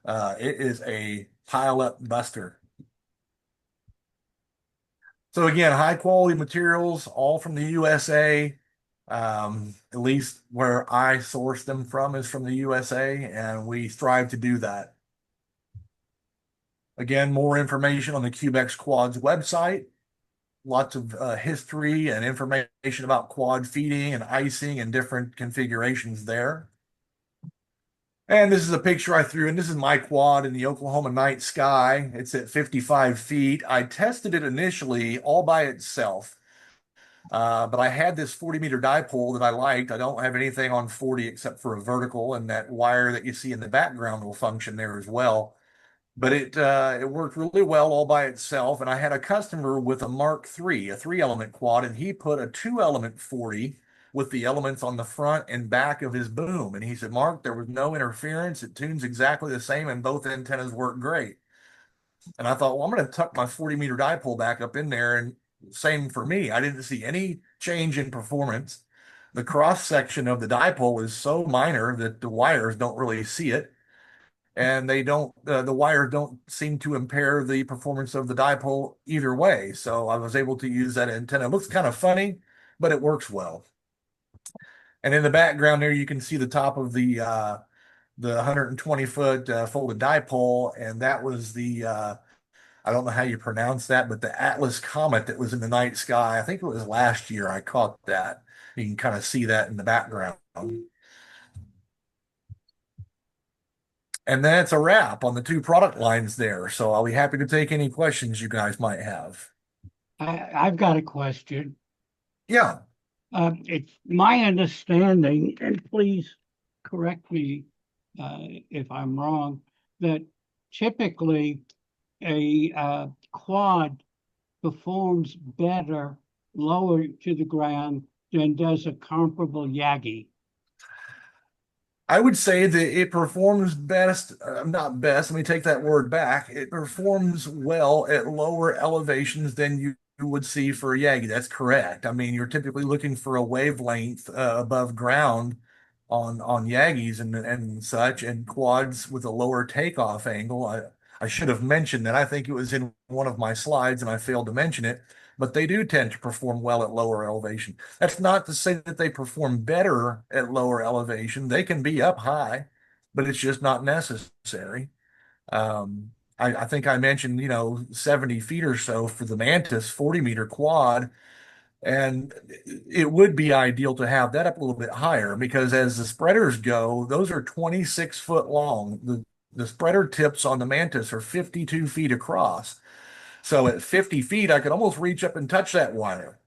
It is a pile up buster. So again, high quality materials, all from the USA. At least where I source them from is from the USA, and we strive to do that. Again, more information on the Cubex Quads website. Lots of history and information about quad feeding and icing and different configurations there. And this is a picture I threw in. This is my quad in the Oklahoma night sky. It's at 55 feet. I tested it initially all by itself, but I had this 40-meter dipole that I liked. I don't have anything on 40 except for a vertical, and that wire that you see in the background will function there as well. But it worked really well all by itself. And I had a customer with a Mark III, a 3 element quad, and he put a 2 element 40 with the elements on the front and back of his boom. And he said, Mark, there was no interference. It tunes exactly the same, and both antennas work great. And I thought, well, I'm going to tuck my 40-meter dipole back up in there and same for me. I didn't see any change in performance. The cross section of the dipole is so minor that the wires don't really see it, and the wires don't seem to impair the performance of the dipole either way. So I was able to use that antenna. It looks kind of funny, but it works well. And in the background there, you can see the top of the 120-foot folded dipole, and that was the I don't know how you pronounce that, but the Atlas comet that was in the night sky. I think it was last year I caught that. You can kind of see that in the background. And that's a wrap on the two product lines there. So I'll be happy to take any questions you guys might have. I've got a question. Yeah, It's my understanding, and please correct me if I'm wrong, that typically a quad performs better lower to the ground than does a comparable Yagi. I would say that it performs best, not best, let me take that word back. It performs well at lower elevations than you would see for a Yagi. That's correct. I mean, you're typically looking for a wavelength above ground on Yagis and such, and quads with a lower takeoff angle. I should have mentioned that. I think it was in one of my slides and I failed to mention it, but they do tend to perform well at lower elevation. That's not to say that they perform better at lower elevation. They can be up high, but it's just not necessary. I think I mentioned, 70 feet or so for the Mantis 40-meter quad, and it would be ideal to have that up a little bit higher because as the spreaders go, those are 26 foot long. The spreader tips on the Mantis are 52 feet across. So at 50 feet, I could almost reach up and touch that wire.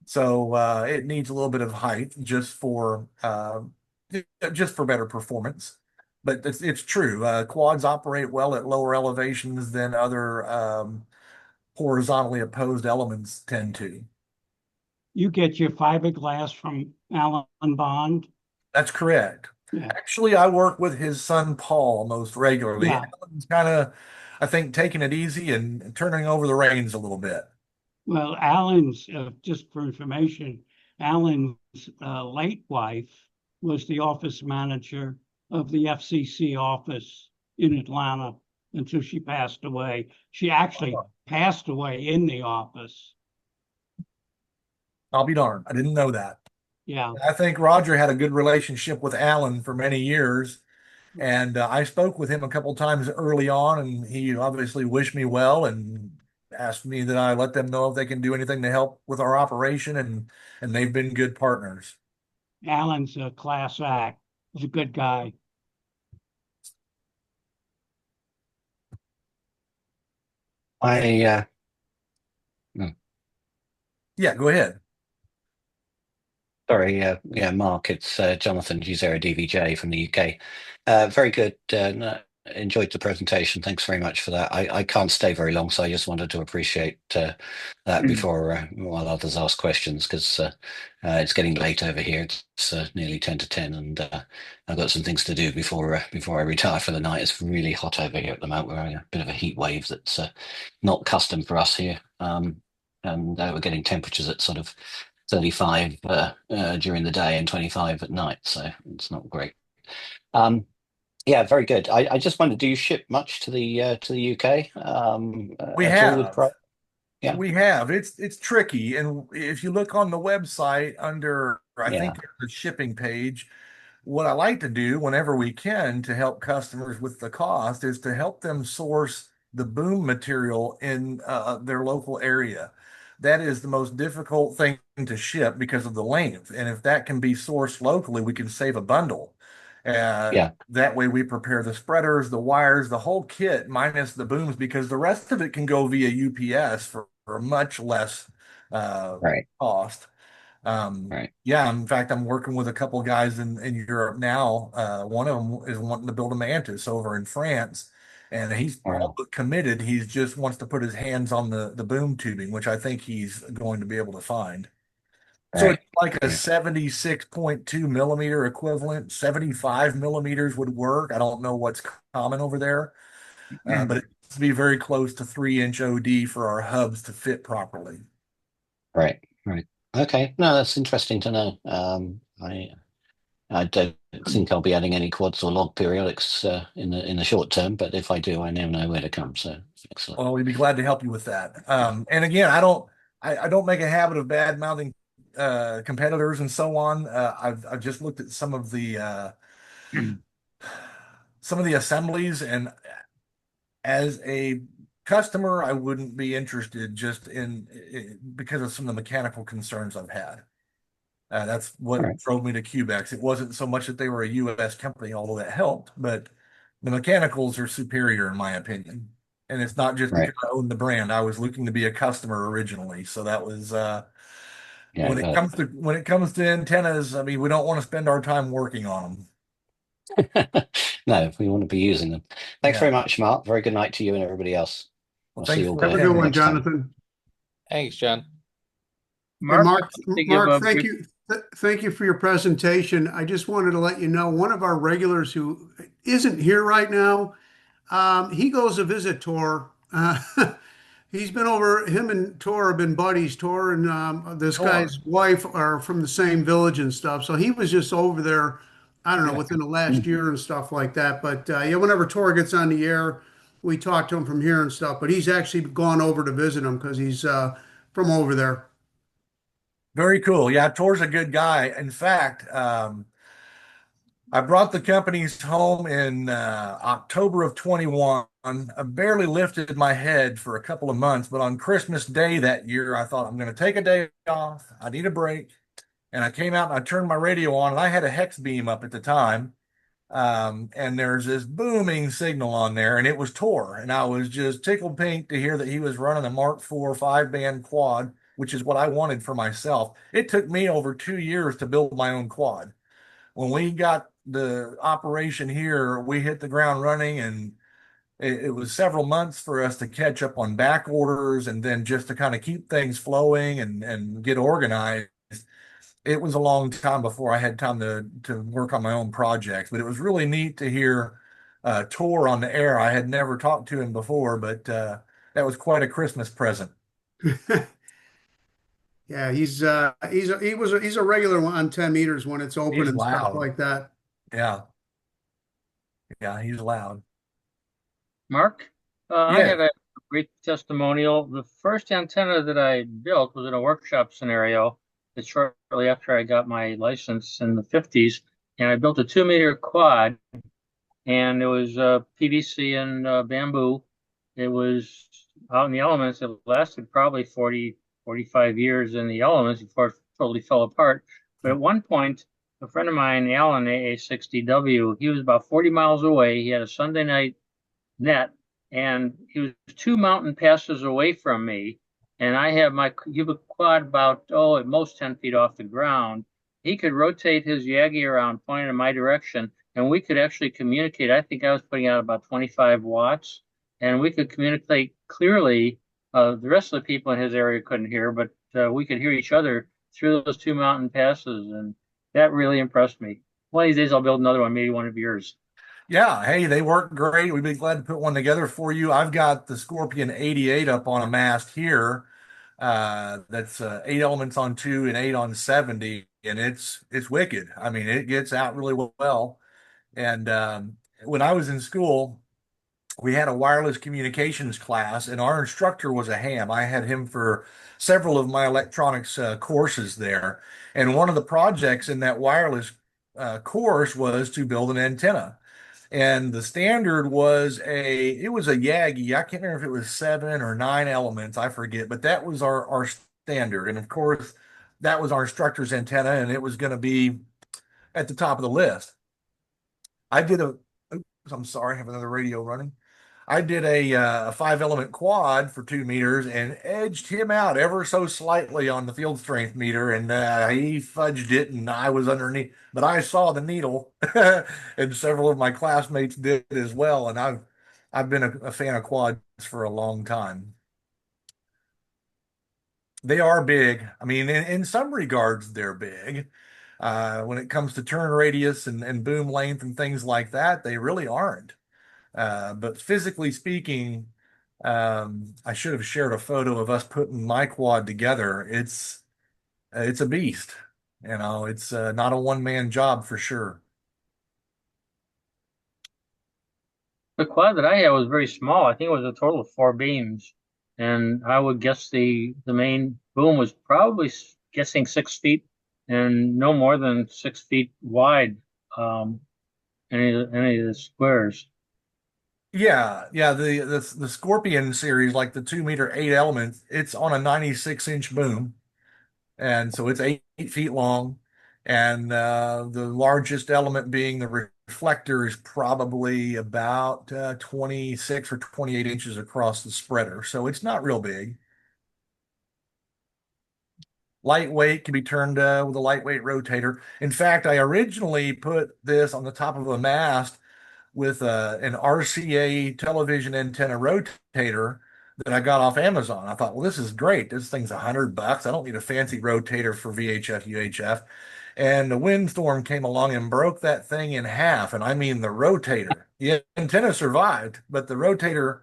So it needs a little bit of height just for better performance. But it's true. Quads operate well at lower elevations than other horizontally opposed elements tend to. You get your fiberglass from Alan Bond. That's correct. Yeah. Actually, I work with his son Paul most regularly. Yeah. Alan's kind of, I think, taking it easy and turning over the reins a little bit. Well, Alan's, just for information, Alan's late wife was the office manager of the FCC office in Atlanta until she passed away. She actually passed away in the office. I'll be darned. I didn't know that. Yeah. I think Roger had a good relationship with Alan for many years. And I spoke with him a couple times early on, and he obviously wished me well and asked me that I let them know if they can do anything to help with our operation, and they've been good partners. Alan's a class act. He's a good guy. I hmm, Yeah, go ahead. sorry, yeah, Mark, it's Jonathan Guzera DVJ from the UK. Very good. No, enjoyed the presentation. Thanks very much for that. I can't stay very long, so I just wanted to appreciate that before while others ask questions because it's getting late over here. It's nearly 10 to 10, and I've got some things to do before I retire for the night. It's really hot over here at the moment. We're having a bit of a heat wave that's not custom for us here. And we're getting temperatures at sort of 35 during the day and 25 at night, so it's not great. Um, yeah, very good. I just wondered, do you ship much to the UK We at all with have. pro? Yeah, We have. It's tricky. And if you look on the website under, I yeah, think the shipping page, what I like to do whenever we can to help customers with the cost is to help them source the boom material in their local area. That is the most difficult thing to ship because of the length. And if that can be sourced locally, we can save a bundle. yeah, That way we prepare the spreaders, the wires, the whole kit minus the booms because the rest of it can go via UPS for much less right, cost. right. Yeah, in fact, I'm working with a couple guys in Europe now. One of them is wanting to build a Mantis over in France, and he's all Wow, but committed. He just wants to put his hands on the boom tubing, which I think he's going to be able to find. So right, it's like a right. 76.2 millimeter equivalent. 75 millimeters would work. I don't know what's common over there, but it needs to be very close to 3-inch OD for our hubs to fit properly. Right, right. Okay, no, that's interesting to know. I don't think I'll be adding any quads or log periodics in the short term, but if I do, I now know where to come. So excellent. Well, we'd be glad to help you with that. And again, I don't make a habit of bad mouthing competitors and so on. I've just looked at some of the assemblies, and as a customer, I wouldn't be interested just because of some of the mechanical concerns I've had. That's All what right, drove me to QBEX. It wasn't so much that they were a U.S. company, although that helped, but the mechanicals are superior in my opinion. And it's not just right. because I own the brand. I was looking to be a customer originally, so that was Yeah, well, when it comes to antennas. I mean, we don't want to spend our time working on them. no, we want to be using them. Thanks Yeah. very much, Mark. Very good night to you and everybody else. Well, We'll see thanks you all for Have a again good one, attending. next time. Jonathan. Thanks, John. And Mark, Mark, to give Mark, a thank brief, you. Thank you for your presentation. I just wanted to let you know, one of our regulars who isn't here right now, he goes to visit Tor. He's been over, him and Tor have been buddies. Tor and this Sure. guy's wife are from the same village and stuff. So he was just over there, I don't know, Yeah. within the last year and stuff like that. But yeah, whenever Tor gets on the air, we talk to him from here and stuff. But he's actually gone over to visit him because he's from over there. Very cool. Yeah, Tor's a good guy. In fact, I brought the companies home in October of 21. I barely lifted my head for a couple of months, but on Christmas Day that year, I thought I'm going to take a day off. I need a break. And I came out and I turned my radio on, and I had a hex beam up at the time. And there's this booming signal on there, and it was Tor. And I was just tickled pink to hear that he was running a Mark IV 5-band quad, which is what I wanted for myself. It took me over 2 years to build my own quad. When we got the operation here, we hit the ground running, and it was several months for us to catch up on back orders and then just to kind of keep things flowing and get organized. It was a long time before I had time to work on my own projects, but it was really neat to hear Tor on the air. I had never talked to him before, but that was quite a Christmas present. Yeah, he's a regular one on 10 meters when it's open He's and stuff loud. like that. Yeah, yeah, he's loud. Mark, I Yeah. have a brief testimonial. The first antenna that I built was in a workshop scenario. It's shortly after I got my license in the 50s, and I built a 2 meter quad, and it was PVC and bamboo. It was out in the elements. It lasted probably 40, 45 years in the elements before it totally fell apart. But at one point, a friend of mine, Alan, AA60W, he was about 40 miles away. He had a Sunday night net, and he was 2 mountain passes away from me. And I have my cubic quad about, at most 10 feet off the ground. He could rotate his Yagi around, pointing in my direction, and we could actually communicate. I think I was putting out about 25 watts, and we could communicate clearly. The rest of the people in his area couldn't hear, but we could hear each other through those 2 mountain passes, and that really impressed me. One of these days, I'll build another one, maybe one of yours. Yeah, hey, they work great. We'd be glad to put one together for you. I've got the Scorpion 88 up on a mast here. That's 8 elements on 2 and 8 on 70, and it's wicked. I mean, it gets out really well. And when I was in school, we had a wireless communications class, and our instructor was a ham. I had him for several of my electronics courses there. And one of the projects in that wireless course was to build an antenna. And the standard was it was a Yagi. I can't remember if it was 7 or 9 elements. I forget, but that was our standard. And of course, that was our instructor's antenna, and it was going to be at the top of the list. I did a, oops, I'm sorry, I have another radio running. I did a 5 element quad for 2 meters and edged him out ever so slightly on the field strength meter, and he fudged it, and I was underneath. But I saw the needle, and several of my classmates did as well. And I've been a fan of quads for a long time. They are big. I mean, in some regards, they're big. When it comes to turn radius and boom length and things like that, they really aren't. But physically speaking, I should have shared a photo of us putting my quad together. It's a beast. It's not a one-man job for sure. The quad that I had was very small. I think it was a total of 4 beams, and I would guess the main boom was probably guessing 6 feet and no more than 6 feet wide. Um, any of the squares. Yeah, yeah. The Scorpion series, like the 2 meter 8 elements, it's on a 96-inch boom, and so it's 8 feet long. And the largest element being the reflector is probably about 26 or 28 inches across the spreader. So it's not real big. Lightweight, can be turned with a lightweight rotator. In fact, I originally put this on the top of a mast with an RCA television antenna rotator that I got off Amazon. I thought, well, this is great. This thing's $100. I don't need a fancy rotator for VHF, UHF. And the windstorm came along and broke that thing in half. And I mean the rotator. The antenna survived, but the rotator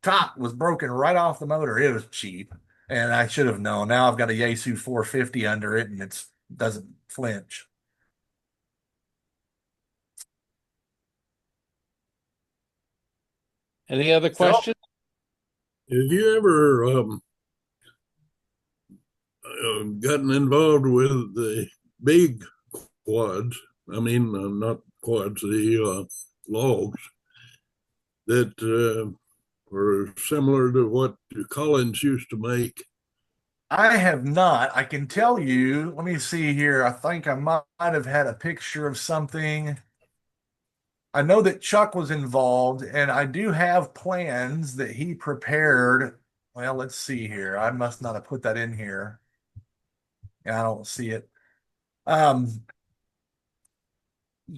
top was broken right off the motor. It was cheap. And I should have known. Now I've got a Yaesu 450 under it and it doesn't flinch. Any other questions? Have you ever gotten involved with the big quads? I mean, not quads, the logs that were similar to what Collins used to make. I have not. I can tell you, let me see here. I think I might have had a picture of something. I know that Chuck was involved, and I do have plans that he prepared. Well, let's see here. I must not have put that in here. Yeah, I don't see it.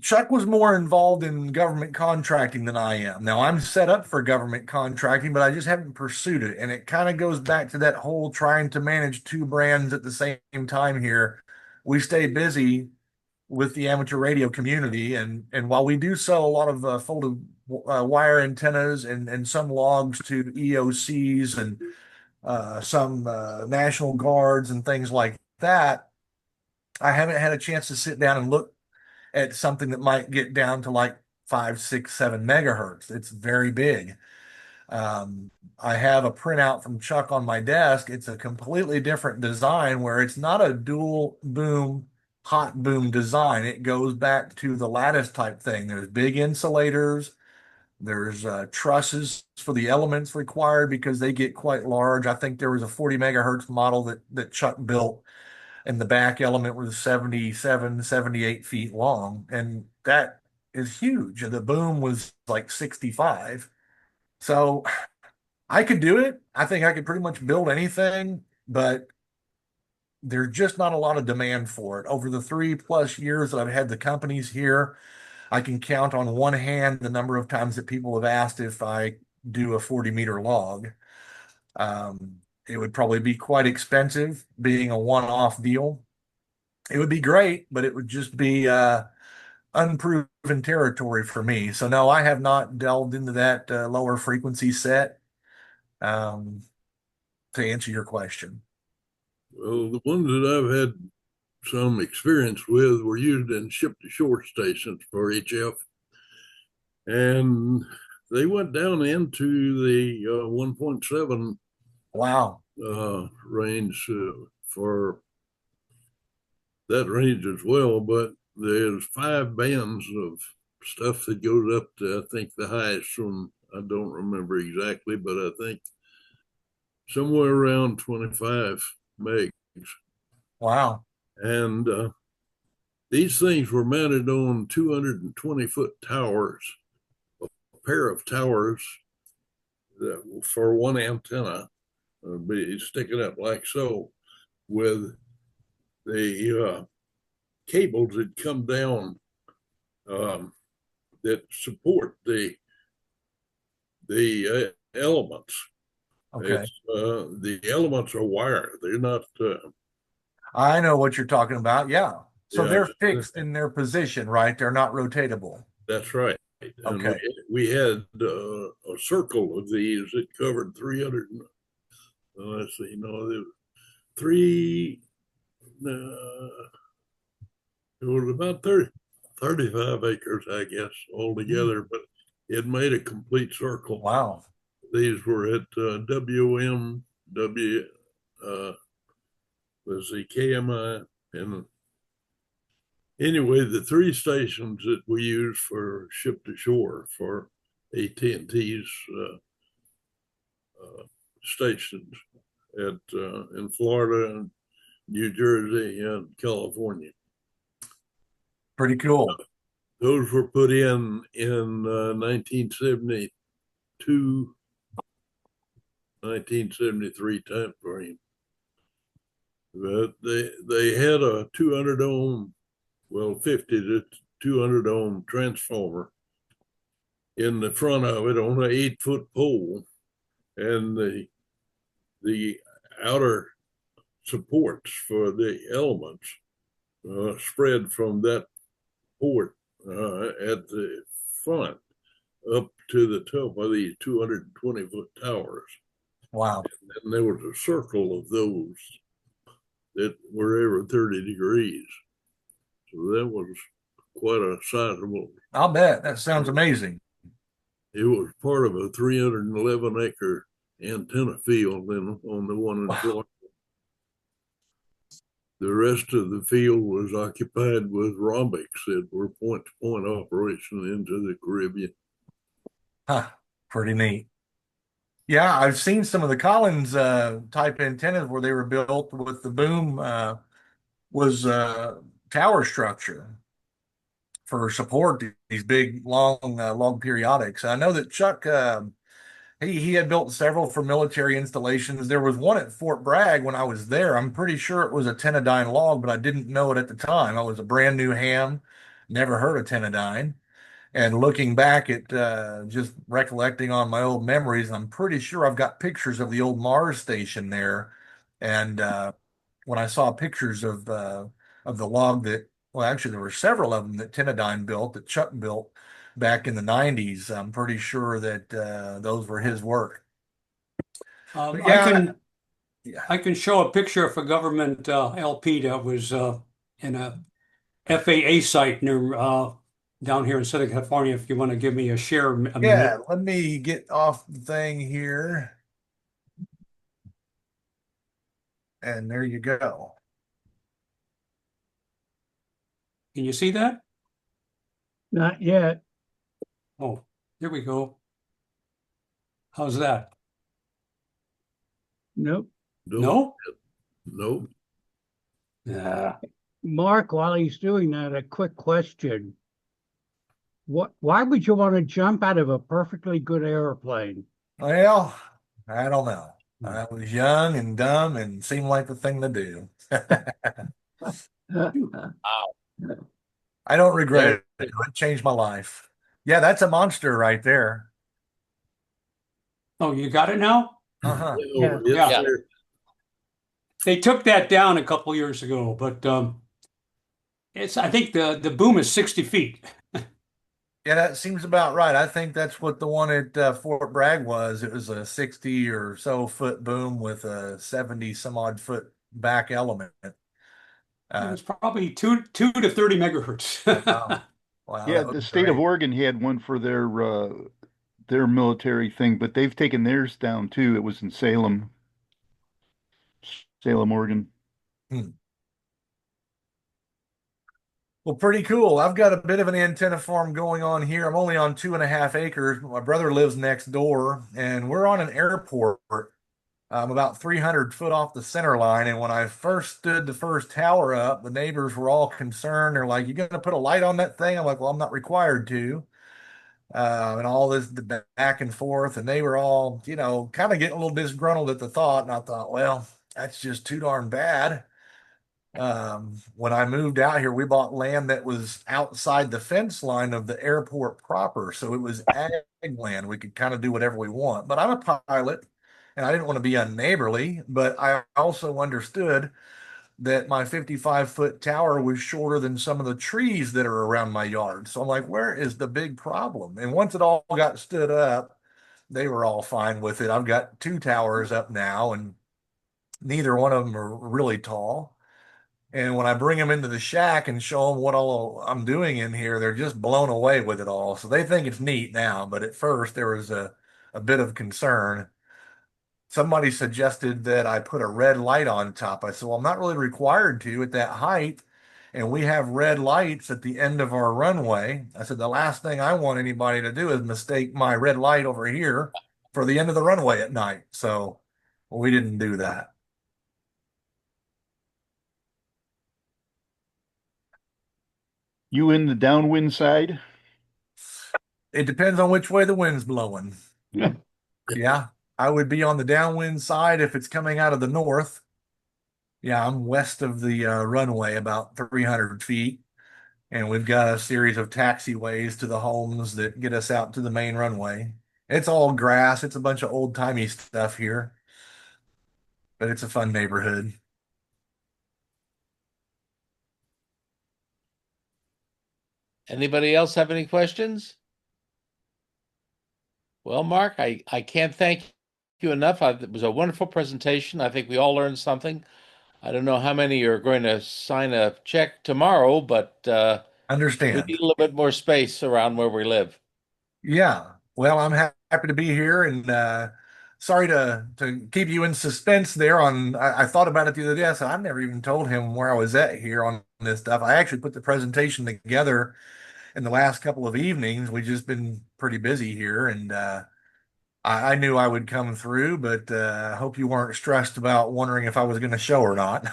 Chuck was more involved in government contracting than I am. Now, I'm set up for government contracting, but I just haven't pursued it. And it kind of goes back to that whole trying to manage two brands at the same time here. We stay busy with the amateur radio community, and while we do sell a lot of folded wire antennas and some logs to EOCs and some National Guards and things like that, I haven't had a chance to sit down and look at something that might get down to like 5, 6, 7 megahertz. It's very big. I have a printout from Chuck on my desk. It's a completely different design where it's not a dual boom, hot boom design. It goes back to the lattice type thing. There's big insulators. There's trusses for the elements required because they get quite large. I think there was a 40 megahertz model that Chuck built, and the back element was 77, 78 feet long. And that is huge. And the boom was like 65. So I could do it. I think I could pretty much build anything, but there's just not a lot of demand for it. Over the 3+ years that I've had the companies here, I can count on one hand the number of times that people have asked if I do a 40-meter log. It would probably be quite expensive being a one-off deal. It would be great, but it would just be unproven territory for me. So no, I have not delved into that lower frequency set to answer your question. Well, the ones that I've had some experience with were used in ship-to-shore stations for HF, and they went down into the 1.7 Wow. range for that range as well. But there's 5 bands of stuff that goes up to, I think the highest from, I don't remember exactly, but I think somewhere around 25 megs. Wow. And these things were mounted on 220-foot towers, a pair of towers that for one antenna would be sticking up like so, with the cables that come down that support the elements. Okay. The elements are wire. They're not. I know what you're talking about. Yeah. So Yeah, they're fixed in their position, right? They're not rotatable. that's right. And Okay. we had a circle of these that covered 300. Let's see, no, there was three. It was about 35 acres, I guess, altogether, but it made a complete circle. Wow. These were at WMW, let's see, KMI, and anyway, the three stations that we use for ship to shore for AT&T's stations in Florida and New Jersey and California. Pretty cool. Those were put in 1972, 1973 time frame. But they had a 200 ohm, well, 50 to 200 ohm transformer in the front of it on an 8-foot pole, and the outer supports for the elements spread from that port at the front up to the top of these 220-foot towers. Wow. And there was a circle of those that were every 30 degrees. So that was quite a sizable. I'll bet. That sounds amazing. It was part of a 311 acre antenna field on the one in Florida. The rest of the field was occupied with rhombics that were point-to-point operation into the Caribbean. Huh. Pretty neat. Yeah, I've seen some of the Collins type antennas where they were built with the boom was tower structure for support these big long periodics. I know that Chuck he had built several for military installations. There was one at Fort Bragg when I was there. I'm pretty sure it was a Tenadyne log, but I didn't know it at the time. I was a brand new ham, never heard of Tenadyne. And looking back at just recollecting on my old memories, I'm pretty sure I've got pictures of the old Mars station there. And when I saw pictures of the log that, well, actually there were several of them that Tenadyne built, that Chuck built back in the 90s. I'm pretty sure that those were his work. But yeah, I can show a picture of a government LP that was in a FAA site near down here in Southern California. If you want to give me a share a yeah, minute. let me get off the thing here. And there you go. Can you see that? Not yet. Oh, here we go. How's that? Nope. No? No. Yeah. Mark, while he's doing that, a quick question. Why would you want to jump out of a perfectly good airplane? Well, I don't know. I was young and dumb and seemed like the thing to do. I don't regret it. It changed my life. Yeah, that's a monster right there. Oh, you got it now? Uh-huh. Yeah. Yeah. They took that down a couple years ago, but I think the boom is 60 feet. Yeah, that seems about right. I think that's what the one at Fort Bragg was. It was a 60 or so foot boom with a 70 some odd foot back element. It was probably 2 to 30 megahertz. Wow. Wow, Yeah, that the looks state of great. Oregon had one for their military thing, but they've taken theirs down too. It was in Salem, Oregon. Well, pretty cool. I've got a bit of an antenna farm going on here. I'm only on 2.5 acres. My brother lives next door, and we're on an airport. I'm about 300 foot off the center line. And when I first stood the first tower up, the neighbors were all concerned. They're like, "You going to put a light on that thing?" I'm like, "Well, I'm not required to." And all this back and forth. And they were all, kind of getting a little disgruntled at the thought. And I thought, well, that's just too darn bad. When I moved out here, we bought land that was outside the fence line of the airport proper. So it was ag land. We could kind of do whatever we want. But I'm a pilot and I didn't want to be unneighborly, but I also understood that my 55-foot tower was shorter than some of the trees that are around my yard. So I'm like, where is the big problem? And once it all got stood up, they were all fine with it. I've got two towers up now, and neither one of them are really tall. And when I bring them into the shack and show them what all I'm doing in here, they're just blown away with it all. So they think it's neat now, but at first there was a bit of concern. Somebody suggested that I put a red light on top. I said, well, I'm not really required to at that height. And we have red lights at the end of our runway. I said, the last thing I want anybody to do is mistake my red light over here for the end of the runway at night. So we didn't do that. You in the downwind side? It depends on which way the wind's blowing. Yeah. Yeah, I would be on the downwind side if it's coming out of the north. Yeah, I'm west of the runway about 300 feet, and we've got a series of taxiways to the homes that get us out to the main runway. It's all grass. It's a bunch of old-timey stuff here, but it's a fun neighborhood. Anybody else have any questions? Well, Mark, I can't thank you enough. It was a wonderful presentation. I think we all learned something. I don't know how many are going to sign a check tomorrow, but we Understand. need a little bit more space around where we live. Yeah. Well, I'm happy to be here, and sorry to keep you in suspense there. I thought about it the other day. I said I've never even told him where I was at here on this stuff. I actually put the presentation together in the last couple of evenings. We've just been pretty busy here, and I knew I would come through, but I hope you weren't stressed about wondering if I was going to show or not.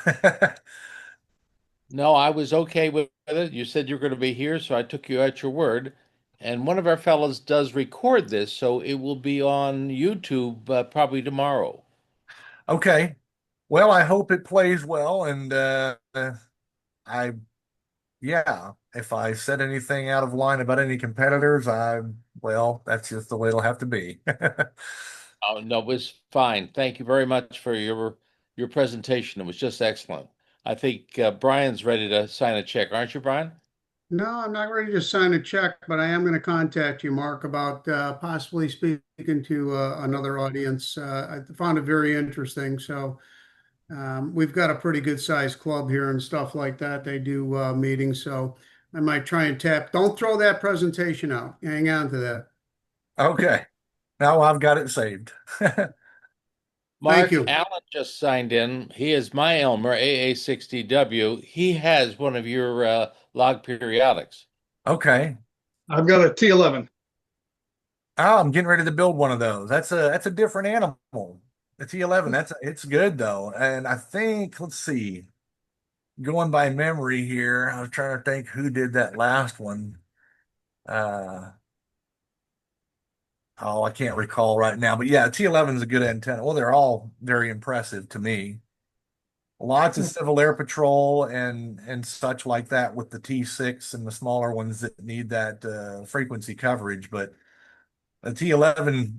No, I was okay with it. You said you were going to be here, so I took you at your word. And one of our fellows does record this, so it will be on YouTube probably tomorrow. Okay. Well, I hope it plays well, and I yeah, if I said anything out of line about any competitors, well, that's just the way it'll have to be. Oh, no, it was fine. Thank you very much for your presentation. It was just excellent. I think Brian's ready to sign a check, aren't you, Brian? No, I'm not ready to sign a check, but I am going to contact you, Mark, about possibly speaking to another audience. I found it very interesting. So we've got a pretty good sized club here and stuff like that. They do meetings, so I might try and tap. Don't throw that presentation out. Hang on to that. Okay. Now I've got it saved. Mark, you. Allen just signed in. He is my Elmer, AA60W. He has one of your log periodics. Okay. I've got a T11. Oh, I'm getting ready to build one of those. That's a different animal. The T11. It's good though. And I think, let's see, going by memory here, I was trying to think who did that last one. Oh, I can't recall right now, but yeah, T11 is a good antenna. Well, they're all very impressive to me. Lots of Civil Air Patrol and such like that with the T6 and the smaller ones that need that frequency coverage, but the T11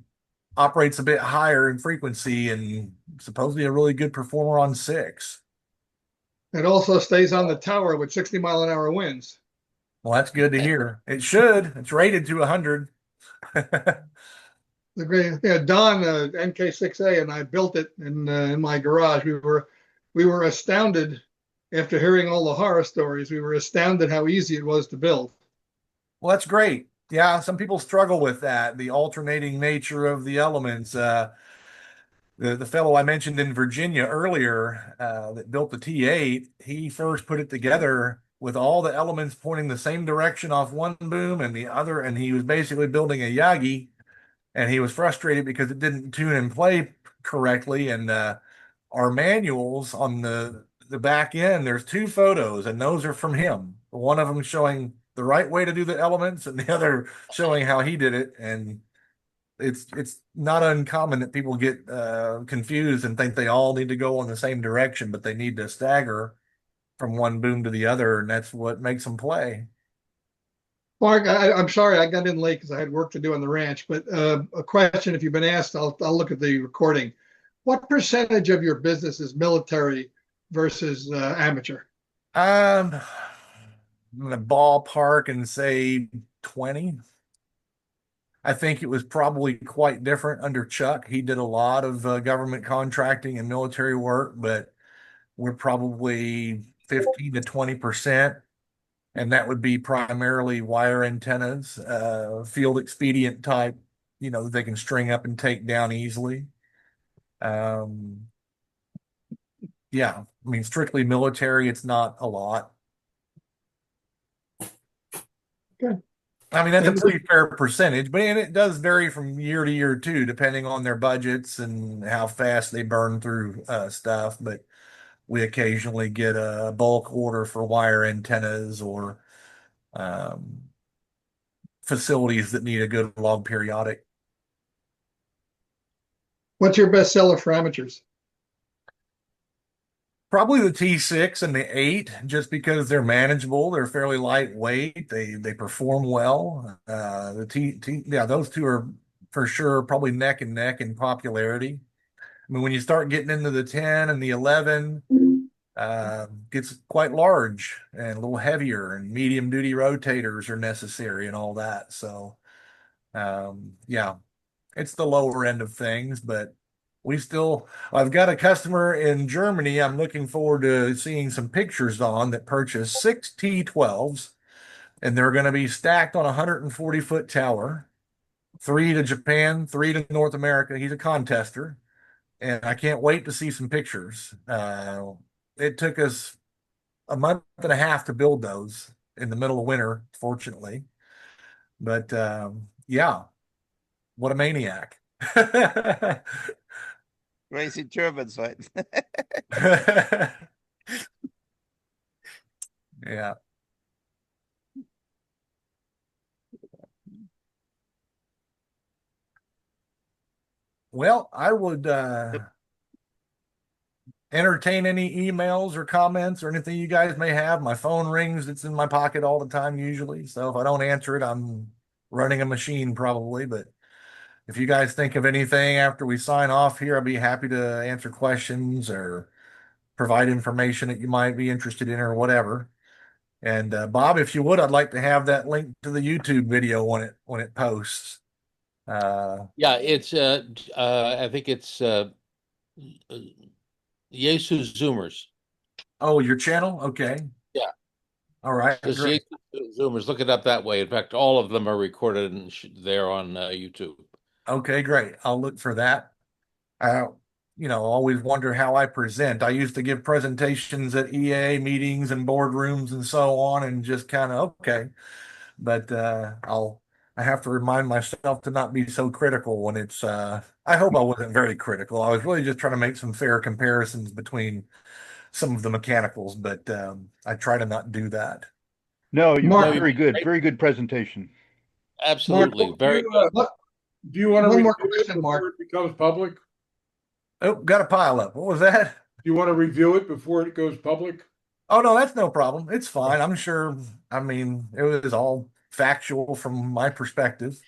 operates a bit higher in frequency and supposedly a really good performer on 6. It also stays on the tower with 60-mile-an-hour winds. Well, that's good to hear. It should. It's rated to 100. The great, Don NK6A and I built it in my garage. We were astounded after hearing all the horror stories. We were astounded how easy it was to build. Well, that's great. Yeah, some people struggle with that, the alternating nature of the elements. The fellow I mentioned in Virginia earlier that built the T8, he first put it together with all the elements pointing the same direction off one boom and the other, and he was basically building a Yagi, and he was frustrated because it didn't tune and play correctly. And our manuals on the back end, there's 2 photos, and those are from him. One of them showing the right way to do the elements, and the other showing how he did it. And it's not uncommon that people get confused and think they all need to go in the same direction, but they need to stagger from one boom to the other, and that's what makes them play. Mark, I'm sorry I got in late because I had work to do on the ranch, but a question, if you've been asked, I'll look at the recording. What percentage of your business is military versus amateur? In the ballpark and say 20. I think it was probably quite different under Chuck. He did a lot of government contracting and military work, but we're probably 15 to 20%. And that would be primarily wire antennas, field expedient type, they can string up and take down easily. Um, yeah, I mean, strictly military, it's not a lot. Okay. I mean, that's a pretty fair percentage, but and it does vary from year to year too, depending on their budgets and how fast they burn through stuff. But we occasionally get a bulk order for wire antennas or um, facilities that need a good long periodic. What's your best seller for amateurs? Probably the T6 and the 8, just because they're manageable. They're fairly lightweight. They perform well. Yeah, those two are for sure probably neck and neck in popularity. I mean, when you start getting into the 10 and the 11, gets quite large and a little heavier, and medium duty rotators are necessary and all that. So, yeah, it's the lower end of things, but I've got a customer in Germany I'm looking forward to seeing some pictures on that purchased 6 T12s, and they're going to be stacked on a 140-foot tower, 3 to Japan, 3 to North America. He's a contester, and I can't wait to see some pictures. It took us a month and a half to build those in the middle of winter, fortunately. But yeah, what a maniac. Crazy Germans, right? Yeah. Well, I would entertain any emails or comments or anything you guys may have. My phone rings, it's in my pocket all the time usually. So if I don't answer it, I'm running a machine probably. But if you guys think of anything after we sign off here, I'd be happy to answer questions or provide information that you might be interested in or whatever. And Bob, if you would, I'd like to have that link to the YouTube video when it posts. Yeah, it's I think it's Jesus Zoomers. Oh, your channel? Okay. Yeah. All right. Just Great. Jesus Zoomers. Look it up that way. In fact, all of them are recorded and there on YouTube. Okay, great. I'll look for that. I, always wonder how I present. I used to give presentations at EA meetings and boardrooms and so on, and just kind of okay. But I have to remind myself to not be so critical when it's. I hope I wasn't very critical. I was really just trying to make some fair comparisons between some of the mechanicals, but I try to not do that. No, you Mark- very good. Very good presentation. Absolutely. Very good. Do you want to One more review it question, before Mark. it becomes public? Oh, got a pile up. What was that? Do you want to review it before it goes public? Oh no, that's no problem. It's fine. I'm sure. I mean, it was all factual from my perspective.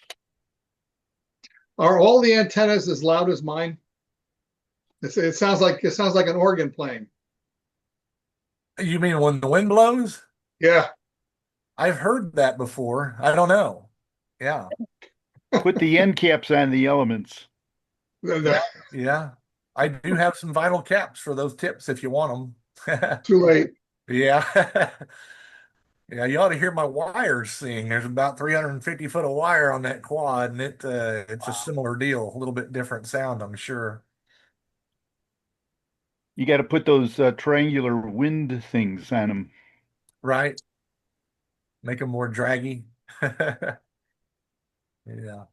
Are all the antennas as loud as mine? It sounds like an organ playing. You mean when the wind blows? Yeah. I've heard that before. I don't know. Yeah. Put the end caps on the elements. Yeah. I do have some vinyl caps for those tips if you want them. Too late. Yeah. Yeah, you ought to hear my wires sing. There's about 350 foot of wire on that quad, and it's a similar deal, a little bit different sound, I'm sure. You got to put those triangular wind things on them. Right. Make them more draggy. Yeah.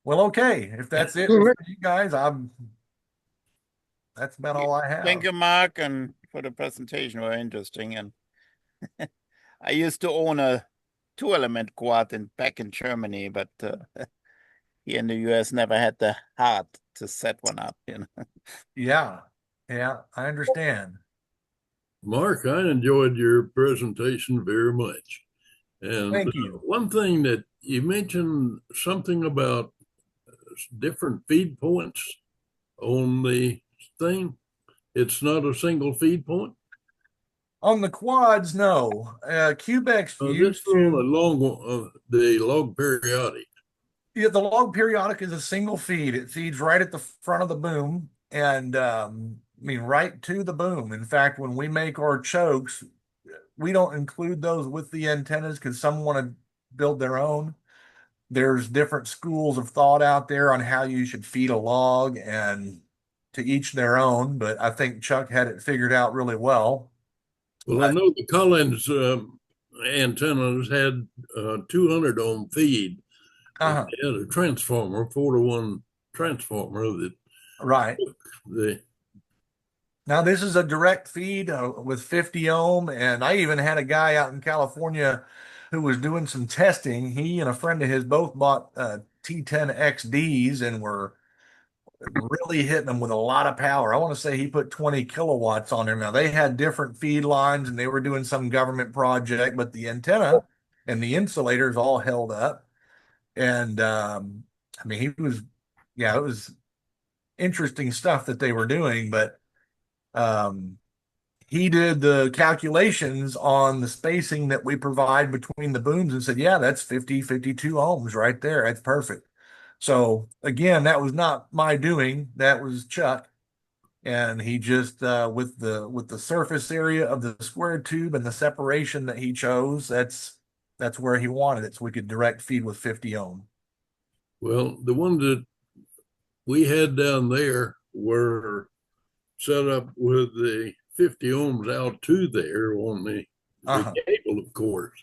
Well, okay. If that's it for you guys, that's about all I have. Thank you, Mark, and for the presentation. Very interesting. And I used to own a 2-element quad back in Germany, but here in the US never had the heart to set one up, Yeah. Yeah, I understand. Mark, I enjoyed your presentation very much. And Thank you. one thing that you mentioned something about different feed points on the thing. It's not a single feed point? On the quads, no. Quebec's This used is on to. the log periodic. Yeah, the log periodic is a single feed. It feeds right at the front of the boom and I mean right to the boom. In fact, when we make our chokes, we don't include those with the antennas because some want to build their own. There's different schools of thought out there on how you should feed a log and to each their own, but I think Chuck had it figured out really well. Well, I know the Collins antennas had 200 ohm feed. Uh-huh. They had a transformer, 4-to-1 transformer that Right. the Now this is a direct feed with 50 ohm, and I even had a guy out in California who was doing some testing. He and a friend of his both bought T10 XDs and were really hitting them with a lot of power. I want to say he put 20 kilowatts on there. Now they had different feed lines and they were doing some government project, but the antenna and the insulators all held up. And I mean, yeah, it was interesting stuff that they were doing, but um, he did the calculations on the spacing that we provide between the booms and said, yeah, that's 50, 52 ohms right there. That's perfect. So again, that was not my doing. That was Chuck. And he just with the surface area of the square tube and the separation that he chose, that's where he wanted it. So we could direct feed with 50 ohm. well, the ones that we had down there were set up with the 50 ohms out to there on the cable, of course.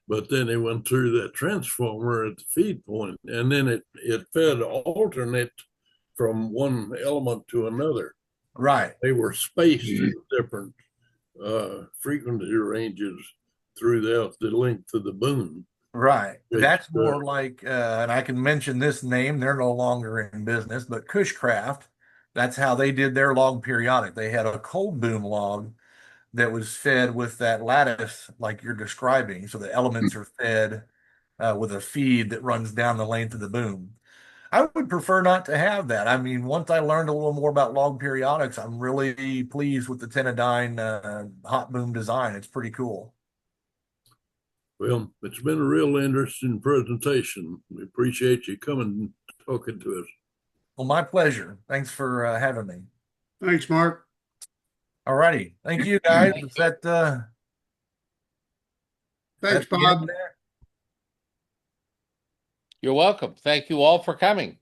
But then they went through that transformer at the feed point, and then it fed alternate from one element to another. Right. They were spaced at different frequency ranges throughout the length of the boom. Right. Which, That's more like, and I can mention this name, they're no longer in business, but Cushcraft, that's how they did their log periodic. They had a cold boom log that was fed with that lattice like you're describing. So the elements are fed with a feed that runs down the length of the boom. I would prefer not to have that. I mean, once I learned a little more about log periodics, I'm really pleased with the Tenadyne hot boom design. It's pretty cool. well, it's been a real interesting presentation. We appreciate you coming and talking to us. Well, my pleasure. Thanks for having me. Thanks, Mark. All righty. Thank you, guys. Is that Thanks, the Bob. end there? You're welcome. Thank you all for coming.